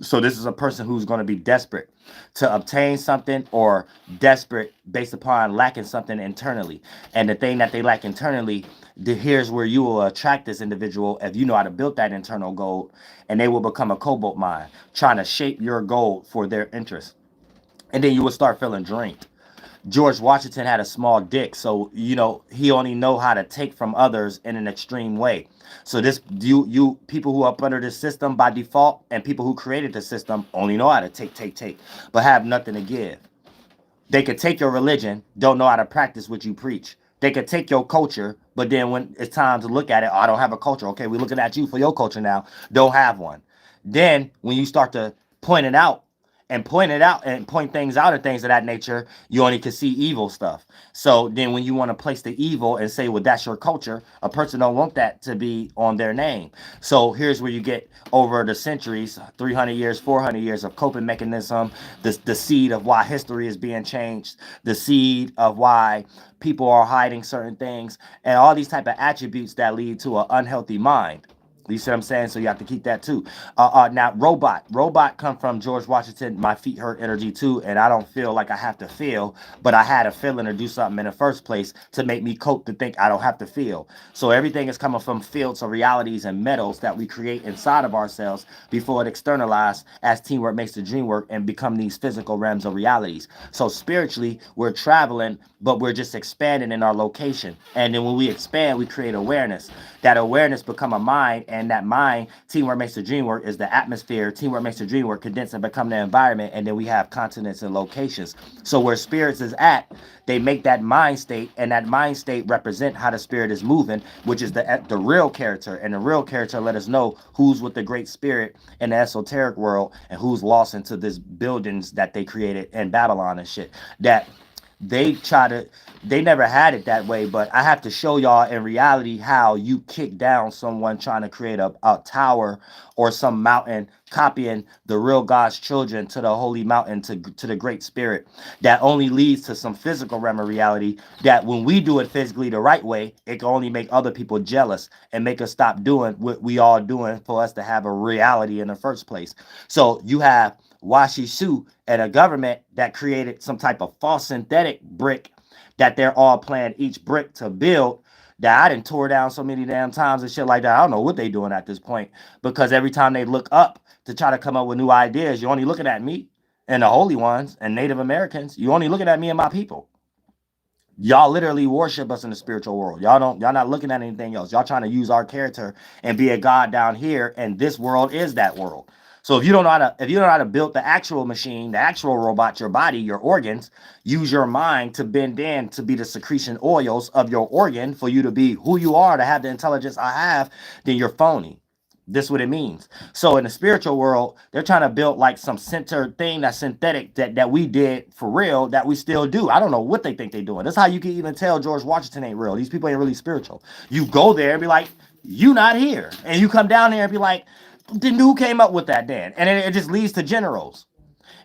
So this is a person who's going to be desperate to obtain something or desperate based upon lacking something internally. And the thing that they lack internally, here's where you will attract this individual if you know how to build that internal gold, and they will become a cobalt mine, trying to shape your gold for their interest. And then you will start feeling drained. George Washington had a small dick, so he only know how to take from others in an extreme way. So this you people who are up under this system by default and people who created the system only know how to take, but have nothing to give. They could take your religion, don't know how to practice what you preach. They could take your culture, but then when it's time to look at it, oh, I don't have a culture. Okay, we're looking at you for your culture now. Don't have one. Then when you start to point it out and point things out and things of that nature, you only can see evil stuff. So then when you want to place the evil and say, well, that's your culture, a person don't want that to be on their name. So here's where you get over the centuries, 300 years, 400 years of coping mechanism, the seed of why history is being changed, the seed of why people are hiding certain things, and all these type of attributes that lead to an unhealthy mind. You see what I'm saying? So you have to keep that too. Now, robot come from George Washington. My feet hurt energy too, and I don't feel like I have to feel, but I had a feeling to do something in the first place to make me cope to think I don't have to feel. So everything is coming from fields of realities and metals that we create inside of ourselves before it externalized as teamwork makes the dream work and become these physical realms of realities. So spiritually, we're traveling, but we're just expanding in our location. And then when we expand, we create awareness. That awareness become a mind, and that mind, teamwork makes the dream work, is the atmosphere. Teamwork makes the dream work, condense and become the environment, and then we have continents and locations. So where spirits is at, they make that mind state, and that mind state represent how the spirit is moving, which is the real character. And the real character let us know who's with the great spirit in the esoteric world and who's lost into these buildings that they created in Babylon and shit. That they never had it that way, but I have to show y'all in reality how you kick down someone trying to create a tower or some mountain, copying the real God's children to the holy mountain, to the great spirit. That only leads to some physical realm of reality that when we do it physically the right way, it can only make other people jealous and make us stop doing what we all doing for us to have a reality in the first place. So you have Washisu and a government that created some type of false synthetic brick that they're all playing each brick to build, that I done tore down so many damn times and shit like that. I don't know what they doing at this point, because every time they look up to try to come up with new ideas, you're only looking at me and the holy ones and Native Americans. You're only looking at me and my people. Y'all literally worship us in the spiritual world. Y'all not looking at anything else. Y'all trying to use our character and be a god down here, and this world is that world. So if you don't know how to build the actual machine, the actual robot, your body, your organs, use your mind to bend in to be the secretion oils of your organ for you to be who you are, to have the intelligence I have, then you're phony. This is what it means. So in the spiritual world, they're trying to build like some center thing that's synthetic that we did for real, that we still do. I don't know what they think they're doing. That's how you can even tell George Washington ain't real. These people ain't really spiritual. You go there and be like, you not here. And you come down there and be like, then who came up with that then? And it just leads to generals.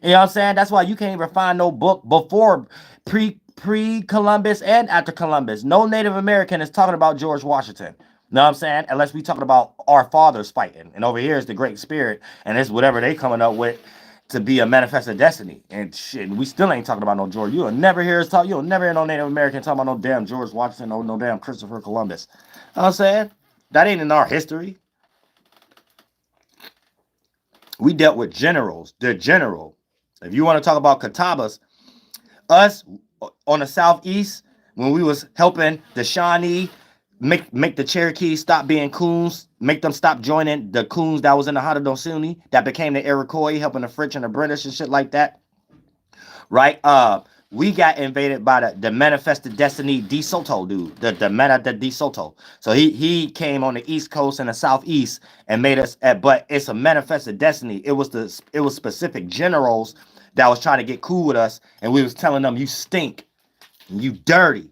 You know what I'm saying? That's why you can't even find no book before pre-Columbus and after Columbus. No Native American is talking about George Washington. You know what I'm saying? Unless we talking about our fathers fighting. And over here is the Great Spirit, and it's whatever they coming up with to be a manifested destiny. And shit, we still ain't talking about no George. You'll never hear us talk. You'll never hear no Native American talking about no damn George Washington, no damn Christopher Columbus. You know what I'm saying? That ain't in our history. We dealt with generals, the general. If you want to talk about Catawbas, us on the southeast, when we was helping the Shawnee make the Cherokees stop being coons, make them stop joining the coons that was in the Haudenosaunee, that became the Iroquois, helping the French and the British and shit like that, right? We got invaded by the manifested destiny De Soto dude, the Meta de Soto. So he came on the East Coast and the Southeast and made us. But it's a manifested destiny. It was specific generals that was trying to get cool with us, and we was telling them, you stink, you dirty.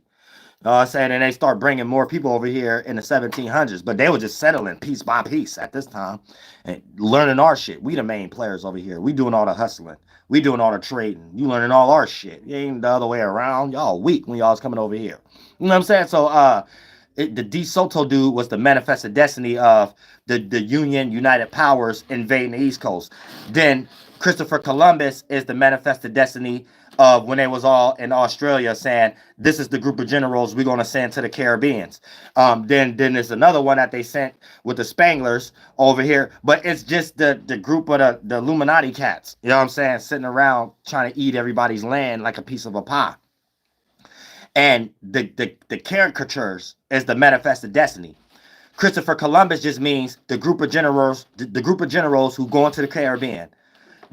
I'm saying, and they start bringing more people over here in the 1700s, but they were just settling piece by piece at this time and learning our shit. We the main players over here. We doing all the hustling. We doing all the trading. You learning all our shit. It ain't the other way around. Y'all weak when y'all's coming over here. You know what I'm saying? So the De Soto dude was the manifested destiny of the United Powers invading the East Coast. Then Christopher Columbus is the manifested destiny of when they was all in Australia saying, this is the group of generals we're going to send to the Caribbeans. Then there's another one that they sent with the Spanglers over here, but it's just the group of the Illuminati cats, you know what I'm saying, sitting around trying to eat everybody's land like a piece of a pie. And the caricatures is the manifested destiny. Christopher Columbus just means the group of generals who go into the Caribbean.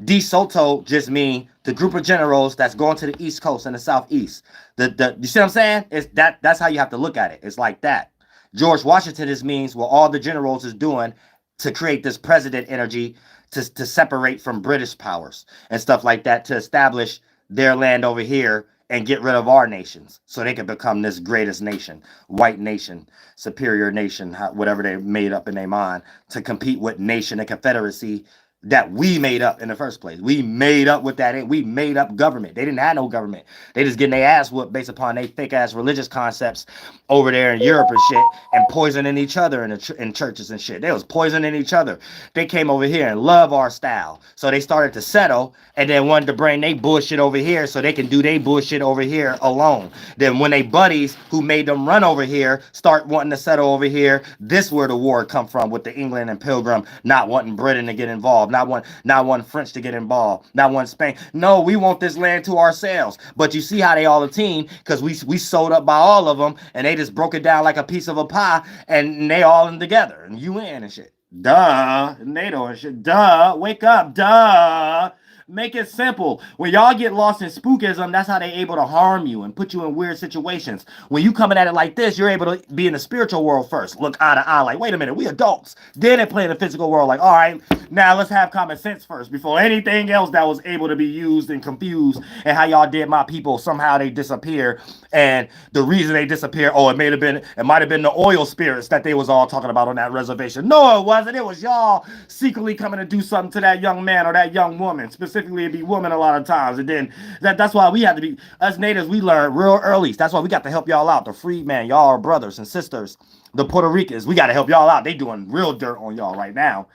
De Soto just mean the group of generals that's going to the East Coast and the Southeast. You see what I'm saying? It's that's how you have to look at it. It's like that. George Washington just means what all the generals is doing to create this president energy to separate from British powers and stuff like that, to establish their land over here and get rid of our nations so they can become this greatest nation, white nation, superior nation, whatever they made up in their mind, to compete with nation and confederacy that we made up in the first place. We made up with that. We made up government. They didn't have no government. They just getting their ass whooped based upon their fake ass religious concepts over there in Europe and shit, and poisoning each other in churches and shit. They was poisoning each other. They came over here and love our style. So they started to settle and then wanted to bring their bullshit over here so they can do their bullshit over here alone. Then when they buddies who made them run over here start wanting to settle over here, this where the war come from, with the England and Pilgrim not wanting Britain to get involved. Not one French to get involved. Not one Spain. No, we want this land to ourselves. But you see how they all a team, because we sold up by all of them, and they just broke it down like a piece of a pie, and they all in together, and UN and shit. Duh. NATO and shit. Duh. Wake up. Duh. Make it simple. When y'all get lost in spookism, that's how they able to harm you and put you in weird situations. When you coming at it like this, you're able to be in the spiritual world first. Look eye to eye like, wait a minute, we adults. Then they play in the physical world like, all right, now let's have common sense first before anything else that was able to be used and confused. And how y'all did my people, somehow they disappear. And the reason they disappear, it might have been the oil spirits that they was all talking about on that reservation. No, it wasn't. It was y'all secretly coming to do something to that young man or that young woman. Specifically, it'd be women a lot of times. And then that's why we have to be, us natives, we learn real early. That's why we got to help y'all out. The freedmen, y'all are brothers and sisters. The Puerto Ricans, we got to help y'all out. They doing real dirt on y'all right now.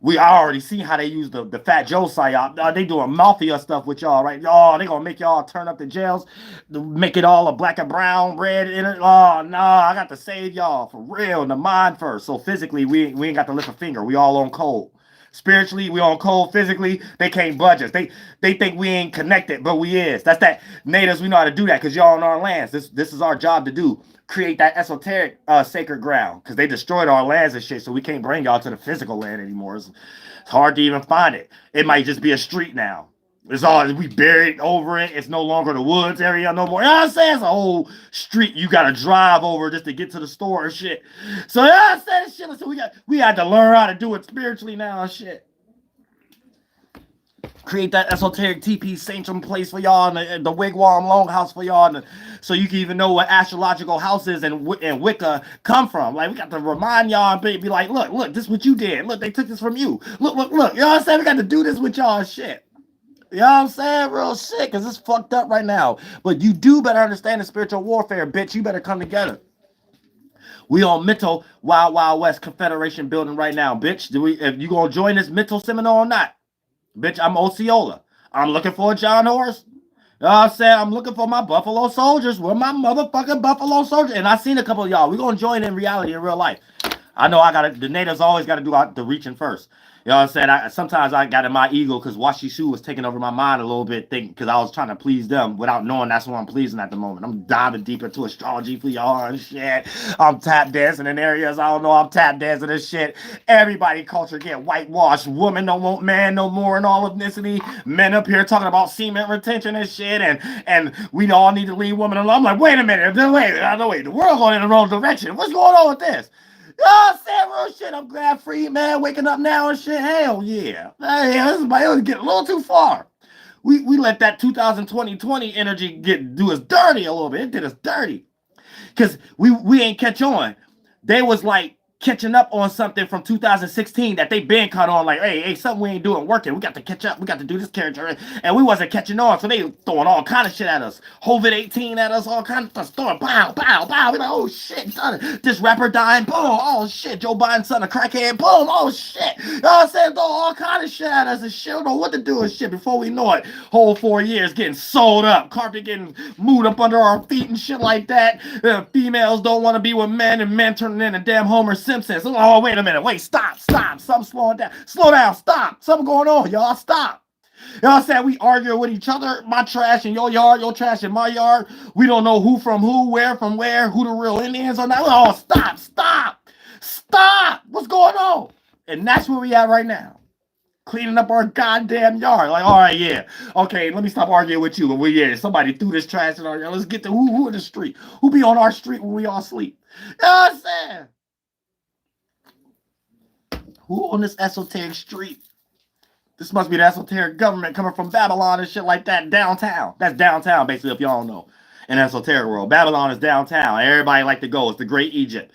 I already see how they use the Fat Joe psyop. They doing mafia stuff with y'all, right? They gonna make y'all turn up the jails, make it all a black and brown red in it. Oh no, I got to save y'all for real. The mind first. So physically, we ain't got to lift a finger. We all on cold. Spiritually, we on cold. Physically, they can't budge us. They think we ain't connected, but we is. That's that natives. We know how to do that because y'all on our lands. This is our job to do. Create that esoteric sacred ground because they destroyed our lands and shit, so we can't bring y'all to the physical land anymore. It's hard to even find it. It might just be a street now. It's all we buried over it. It's no longer the woods area no more. You know what I'm saying? It's a whole street you gotta drive over just to get to the store and shit. So you know what I'm saying? Shit. So we had to learn how to do it spiritually now and shit. Create that esoteric TP sanctum place for y'all and the wigwam longhouse for y'all, so you can even know what astrological houses and Wicca come from. Like we got to remind y'all and be like, look, this is what you did. Look, they took this from you. Look. You know what I'm saying? We got to do this with y'all and shit. You know what I'm saying? Real shit, because it's fucked up right now. But you do better understand the spiritual warfare, bitch. You better come together. We on mental Wild Wild West Confederation building right now, bitch. If you gonna join this mental seminar or not? Bitch, I'm Osceola. I'm looking for a John Horse. You know what I'm saying? I'm looking for my Buffalo Soldiers. Where my motherfucking Buffalo Soldiers? And I seen a couple of y'all. We're gonna join in reality in real life. I know the natives always gotta do the reaching first. You know what I'm saying? Sometimes I got in my ego because Washishu was taking over my mind a little bit, because I was trying to please them without knowing that's who I'm pleasing at the moment. I'm diving deep into astrology for y'all and shit. I'm tap dancing in areas I don't know. I'm tap dancing and shit. Everybody culture get whitewashed. Women don't want man no more in all ethnicity. Men up here talking about semen retention and shit, and we all need to leave women alone. I'm like, wait a minute, wait, the world going in the wrong direction. What's going on with this? You know what I'm saying? Real shit. I'm glad free, man. Waking up now and shit. Hell yeah. Hey, this was getting a little too far. We let that 2020 energy do us dirty a little bit. It did us dirty. Because we ain't catch on. They was like catching up on something from 2016 that they been caught on, like, hey, something we ain't doing working. We got to catch up. We got to do this character. And we wasn't catching on, so they throwing all kind of shit at us. COVID-18 at us, all kind of stuff. Throwing pow. We like, oh shit, son, this rapper dying, boom. Oh shit, Joe Biden's son, a crackhead, boom. Oh shit. You know what I'm saying? Throw all kind of shit at us and shit. Don't know what to do and shit. Before we know it, whole 4 years getting sold up, carpet getting moved up under our feet and shit like that. Females don't want to be with men, and men turning into damn Homer Simpsons. Oh, wait a minute. Wait, stop. Something's slowing down. Slow down. Stop. Something going on, y'all. Stop. You know what I'm saying? We argue with each other. My trash in your yard, your trash in my yard. We don't know who from who, where from where, who the real Indians are not. Oh, stop. What's going on? And that's where we at right now. Cleaning up our goddamn yard. Like, all right, yeah. Okay, let me stop arguing with you. But somebody threw this trash in our yard. Let's get to who in the street. Who be on our street when we all sleep? You know what I'm saying? Who on this esoteric street? This must be the esoteric government coming from Babylon and shit like that downtown. That's downtown, basically, if y'all don't know. In the esoteric world. Babylon is downtown. Everybody like to go. It's the Great Egypt.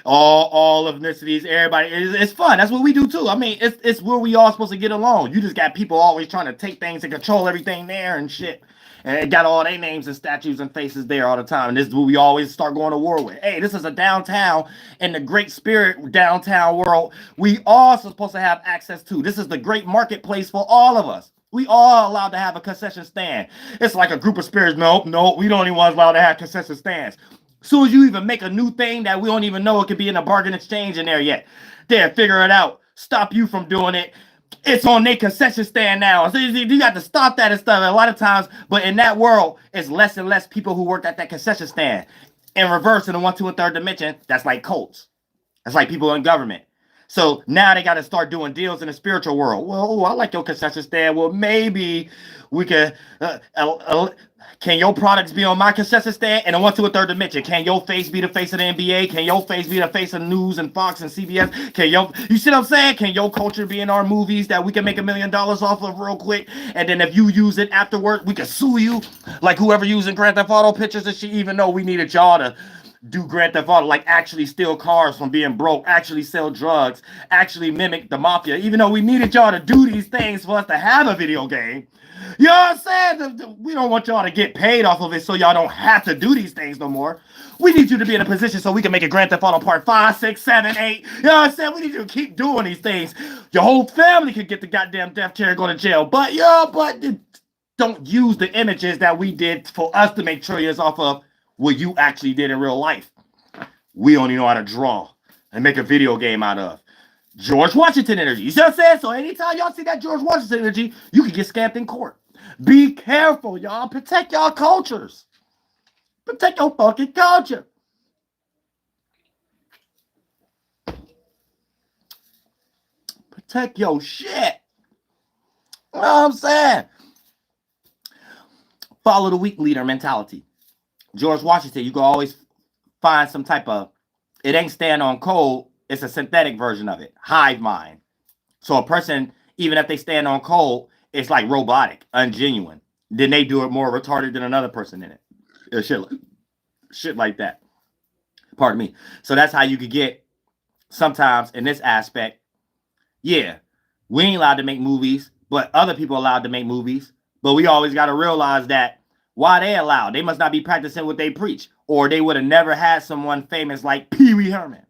All ethnicities, everybody. It's fun. That's what we do, too. I mean, it's where we all supposed to get along. You just got people always trying to take things and control everything there and shit. And it got all their names and statues and faces there all the time. And this is what we always start going to war with. Hey, this is a downtown in the great spirit downtown world we all supposed to have access to. This is the great marketplace for all of us. We all allowed to have a concession stand. It's like a group of spirits. Nope, we don't even want allowed to have concession stands. As soon as you even make a new thing that we don't even know it could be in a bargain exchange in there yet. There, figure it out. Stop you from doing it. It's on their concession stand now. So you got to stop that and stuff a lot of times. But in that world, it's less and less people who work at that concession stand. In reverse, in the 1, 2, and 3rd dimension, that's like cults. That's like people in government. So now they got to start doing deals in the spiritual world. Well, I like your concession stand. Well, maybe we could... can your products be on my concession stand? And in 1, 2, and 3rd dimension, can your face be the face of the NBA? Can your face be the face of news and Fox and CBS? You see what I'm saying? Can your culture be in our movies that we can make $1 million off of real quick? And then if you use it afterward, we can sue you. Like whoever using Grand Theft Auto pictures and shit, even though we needed y'all to do Grand Theft Auto, like actually steal cars from being broke, actually sell drugs, actually mimic the mafia, even though we needed y'all to do these things for us to have a video game. You know what I'm saying? We don't want y'all to get paid off of it so y'all don't have to do these things no more. We need you to be in a position so we can make a Grand Theft Auto Part 5, 6, 7, 8. You know what I'm saying? We need you to keep doing these things. Your whole family could get the goddamn death chair and go to jail. But don't use the images that we did for us to make trillions off of what you actually did in real life. We only know how to draw and make a video game out of. George Washington energy. You see what I'm saying? So anytime y'all see that George Washington energy, you can get scammed in court. Be careful, y'all. Protect y'all cultures. Protect your fucking culture. Protect your shit. You know what I'm saying? Follow the weak leader mentality. George Washington, you can always find some type of, it ain't stand on code, it's a synthetic version of it. Hive mind. So a person, even if they stand on code, it's like robotic, ungenuine. Then they do it more retarded than another person in it. Shit like that. Pardon me. So that's how you could get sometimes in this aspect. Yeah, we ain't allowed to make movies, but other people allowed to make movies. But we always got to realize that why they allowed, they must not be practicing what they preach, or they would have never had someone famous like Pee Wee Herman.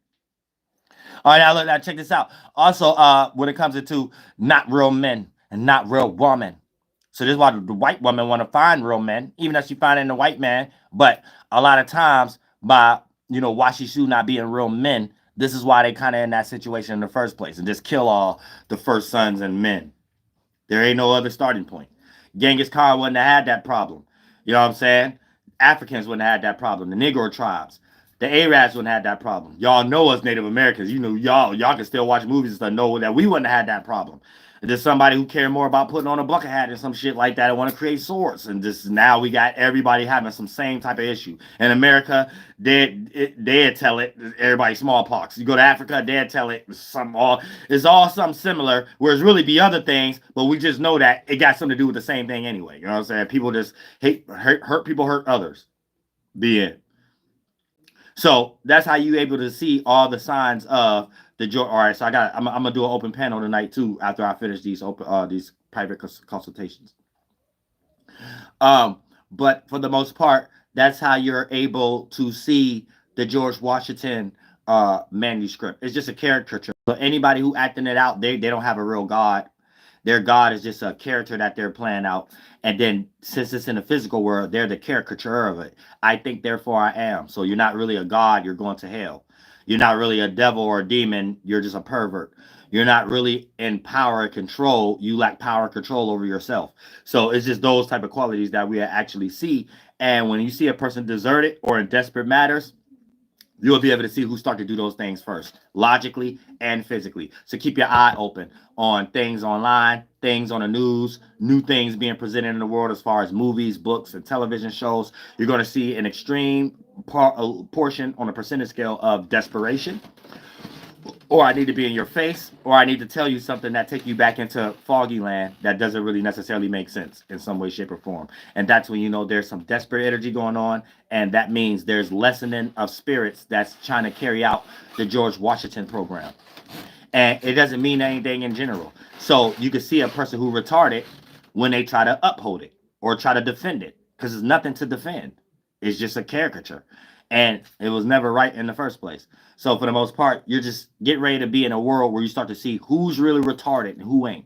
All right, now look, now check this out. Also, when it comes to not real men and not real women. So this is why the white woman want to find real men, even though she finding the white man. But a lot of times, by why she should not being real men, this is why they kind of in that situation in the first place and just kill all the first sons and men. There ain't no other starting point. Genghis Khan wouldn't have had that problem. You know what I'm saying? Africans wouldn't have had that problem. The Negro tribes. The Arabs wouldn't have that problem. Y'all know us Native Americans. Y'all can still watch movies and stuff, know that we wouldn't have had that problem. There's somebody who care more about putting on a bucket hat and some shit like that and want to create swords. And just now we got everybody having some same type of issue. In America, they'd tell it, everybody smallpox. You go to Africa, they'd tell it, it's all something similar, whereas really be other things, but we just know that it got something to do with the same thing anyway. You know what I'm saying? People just hurt people, hurt others. The end. So that's how you able to see all the signs of the joy. All right, so I'm gonna do an open panel tonight too after I finish these private consultations. But for the most part, that's how you're able to see the George Washington manuscript. It's just a caricature. So anybody who acting it out, they don't have a real God. Their God is just a character that they're playing out. And then since it's in the physical world, they're the caricature of it. I think, therefore I am. So you're not really a God, you're going to hell. You're not really a devil or a demon, you're just a pervert. You're not really in power and control, you lack power and control over yourself. So it's just those type of qualities that we actually see. And when you see a person deserted or in desperate matters, you'll be able to see who start to do those things first, logically and physically. So keep your eye open on things online, things on the news, new things being presented in the world as far as movies, books, and television shows. You're going to see an extreme portion on a percentage scale of desperation, or I need to be in your face, or I need to tell you something that take you back into foggy land that doesn't really necessarily make sense in some way, shape, or form. And that's when there's some desperate energy going on, and that means there's lessening of spirits that's trying to carry out the George Washington program. And it doesn't mean anything in general. So you can see a person who retarded when they try to uphold it or try to defend it, because there's nothing to defend. It's just a caricature. And it was never right in the first place. So for the most part, you're just getting ready to be in a world where you start to see who's really retarded and who ain't.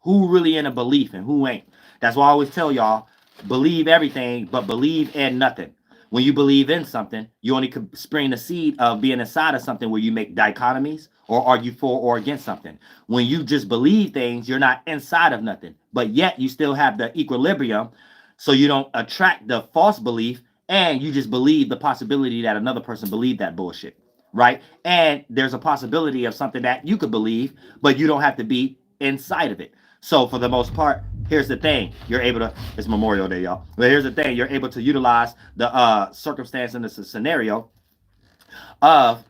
Who really in a belief and who ain't. That's why I always tell y'all, believe everything, but believe in nothing. When you believe in something, you only could spring the seed of being inside of something where you make dichotomies or argue for or against something. When you just believe things, you're not inside of nothing, but yet you still have the equilibrium, so you don't attract the false belief, and you just believe the possibility that another person believed that bullshit, right? And there's a possibility of something that you could believe, but you don't have to be inside of it. So for the most part, here's the thing. You're able to, it's Memorial Day, y'all. But here's the thing. You're able to utilize the circumstance in this scenario of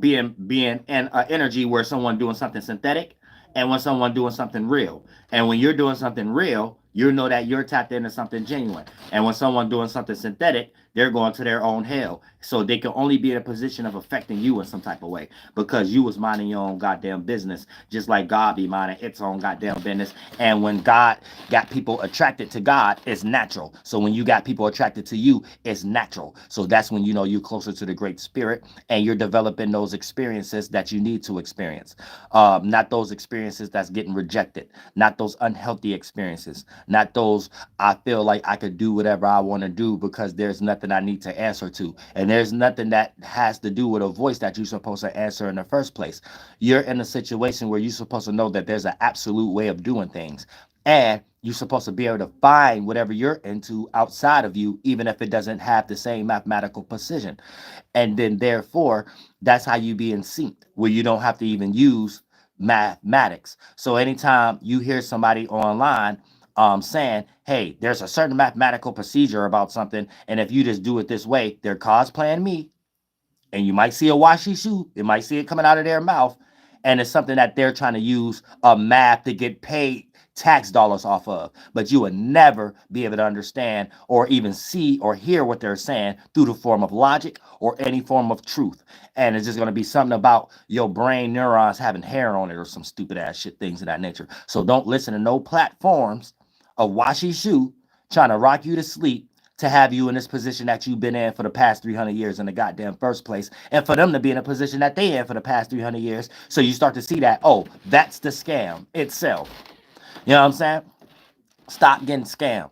being in an energy where someone doing something synthetic and when someone doing something real. And when you're doing something real, you know that you're tapped into something genuine. And when someone doing something synthetic, they're going to their own hell. So they can only be in a position of affecting you in some type of way because you was minding your own goddamn business, just like God be minding its own goddamn business. And when God got people attracted to God, it's natural. So when you got people attracted to you, it's natural. So that's when you know you're closer to the Great Spirit and you're developing those experiences that you need to experience. Not those experiences that's getting rejected, not those unhealthy experiences, not those I feel like I could do whatever I want to do because there's nothing something I need to answer to. And there's nothing that has to do with a voice that you're supposed to answer in the first place. You're in a situation where you're supposed to know that there's an absolute way of doing things. And you're supposed to be able to find whatever you're into outside of you, even if it doesn't have the same mathematical precision. And then therefore, that's how you be in sync, where you don't have to even use mathematics. So anytime you hear somebody online saying, hey, there's a certain mathematical procedure about something, and if you just do it this way, they're cosplaying me. And you might see a washi shoe, you might see it coming out of their mouth, and it's something that they're trying to use a math to get paid tax dollars off of. But you would never be able to understand or even see or hear what they're saying through the form of logic or any form of truth. And it's just going to be something about your brain neurons having hair on it or some stupid ass shit, things of that nature. So don't listen to no platforms of washi shoe trying to rock you to sleep to have you in this position that you've been in for the past 300 years in the goddamn first place, and for them to be in a position that they in for the past 300 years. So you start to see that, oh, that's the scam itself. You know what I'm saying? Stop getting scammed.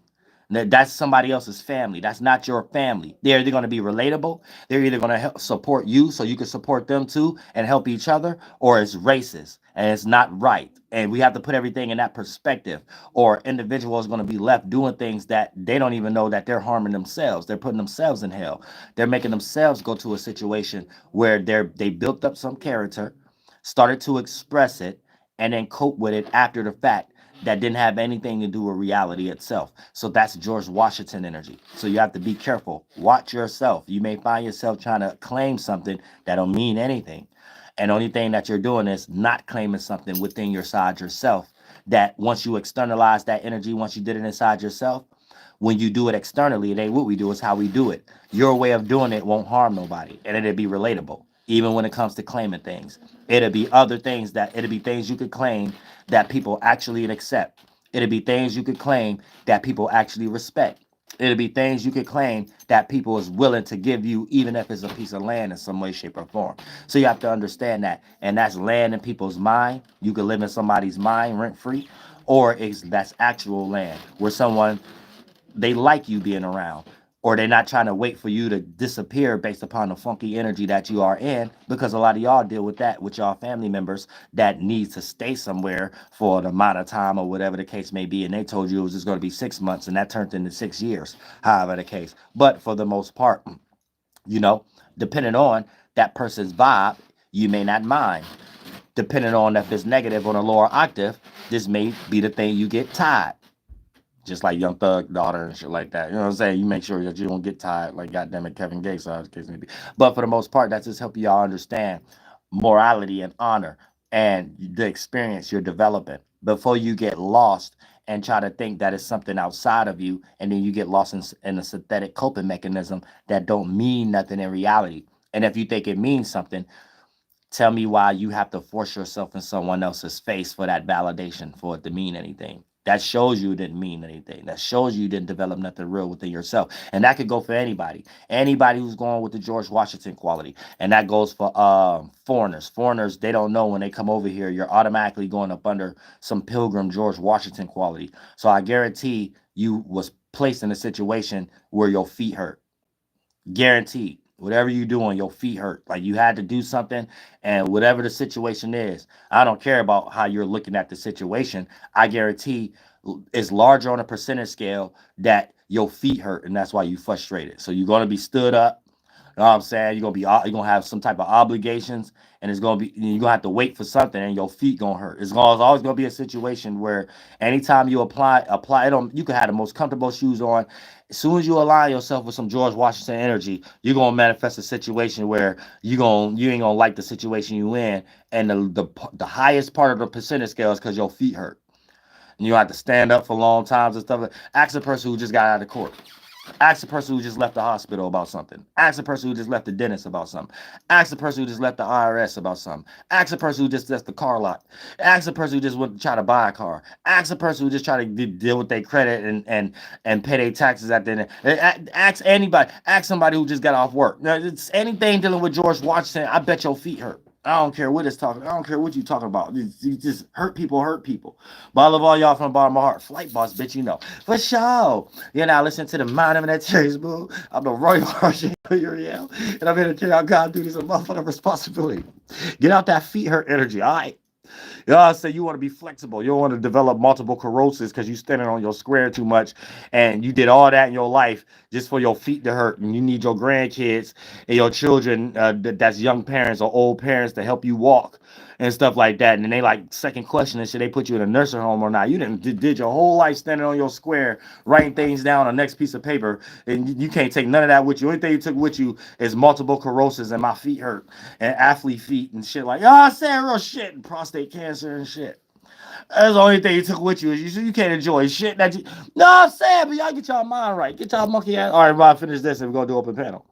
That's somebody else's family. That's not your family. They're either going to be relatable. They're either going to help support you so you can support them too and help each other, or it's racist and it's not right. And we have to put everything in that perspective, or individuals going to be left doing things that they don't even know that they're harming themselves. They're putting themselves in hell. They're making themselves go to a situation where they built up some character, started to express it, and then cope with it after the fact that didn't have anything to do with reality itself. So that's George Washington energy. So you have to be careful. Watch yourself. You may find yourself trying to claim something that don't mean anything. And the only thing that you're doing is not claiming something within your side yourself. That once you externalize that energy, once you did it inside yourself, when you do it externally, it ain't what we do, it's how we do it. Your way of doing it won't harm nobody, and it'll be relatable. Even when it comes to claiming things, it'll be other things that it'll be things you could claim that people actually accept. It'll be things you could claim that people actually respect. It'll be things you could claim that people is willing to give you, even if it's a piece of land in some way, shape, or form. So you have to understand that. And that's land in people's mind. You can live in somebody's mind rent free, or that's actual land where someone, they like you being around, or they're not trying to wait for you to disappear based upon the funky energy that you are in, because a lot of y'all deal with that with y'all family members that needs to stay somewhere for an amount of time or whatever the case may be, and they told you it was just going to be 6 months and that turned into 6 years, however the case. But for the most part, you know, depending on that person's vibe, you may not mind. Depending on if it's negative on a lower octave, this may be the thing you get tied, just like Young Thug daughter and shit like that. You know what I'm saying? You make sure that you don't get tired like goddamn it Kevin Gates, so the case may be. But for the most part, that's just helping y'all understand morality and honor and the experience you're developing before you get lost and try to think that it's something outside of you, and then you get lost in a synthetic coping mechanism that don't mean nothing in reality. And if you think it means something, tell me why you have to force yourself in someone else's face for that validation for it to mean anything. That shows you it didn't mean anything. That shows you didn't develop nothing real within yourself. And that could go for anybody. Anybody who's going with the George Washington quality. And that goes for foreigners. Foreigners, they don't know when they come over here, you're automatically going up under some pilgrim George Washington quality. So I guarantee you was placed in a situation where your feet hurt. Guaranteed. Whatever you doing, your feet hurt. Like you had to do something, and whatever the situation is, I don't care about how you're looking at the situation. I guarantee it's larger on a percentage scale that your feet hurt, and that's why you frustrated. So you're gonna be stood up. You know what I'm saying? You're gonna have some type of obligations, and you're gonna have to wait for something, and your feet gonna hurt. It's always gonna be a situation where anytime you apply it on, you can have the most comfortable shoes on. As soon as you align yourself with some George Washington energy, you're gonna manifest a situation where you ain't gonna like the situation you in, and the highest part of the percentage scale is because your feet hurt. And you have to stand up for long times and stuff. Ask a person who just got out of court. Ask the person who just left the hospital about something. Ask the person who just left the dentist about something. Ask the person who just left the IRS about something. Ask the person who just left the car lot. Ask the person who just went to try to buy a car. Ask the person who just try to deal with their credit and pay their taxes at the end. Ask anybody. Ask somebody who just got off work. Now, it's anything dealing with George Washington, I bet your feet hurt. I don't care what it's talking. I don't care what you talking about. You just hurt people, hurt people. But I love all y'all from the bottom of my heart. Flight boss, bitch, you know. For sure. You know, listen to the mind of that chase, boo. I'm the royal Archangel Uriel. And I'm here to carry out God duties and motherfucking responsibility. Get out that feet hurt energy, all right? Y'all say you want to be flexible. You don't want to develop multiple corrosives because you standing on your square too much, and you did all that in your life just for your feet to hurt, and you need your grandkids and your children that's young parents or old parents to help you walk and stuff like that. And then they like second question and should they put you in a nursing home or not? You did your whole life standing on your square, writing things down on the next piece of paper, and you can't take none of that with you. Only thing you took with you is multiple corrosives and my feet hurt and athlete feet and shit like, oh, I said real shit and prostate cancer and shit. That's the only thing you took with you is you can't enjoy shit that you. No, I'm saying, but y'all get y'all mind right. Get y'all monkey ass. All right, Rob, finish this and we're gonna do open panel.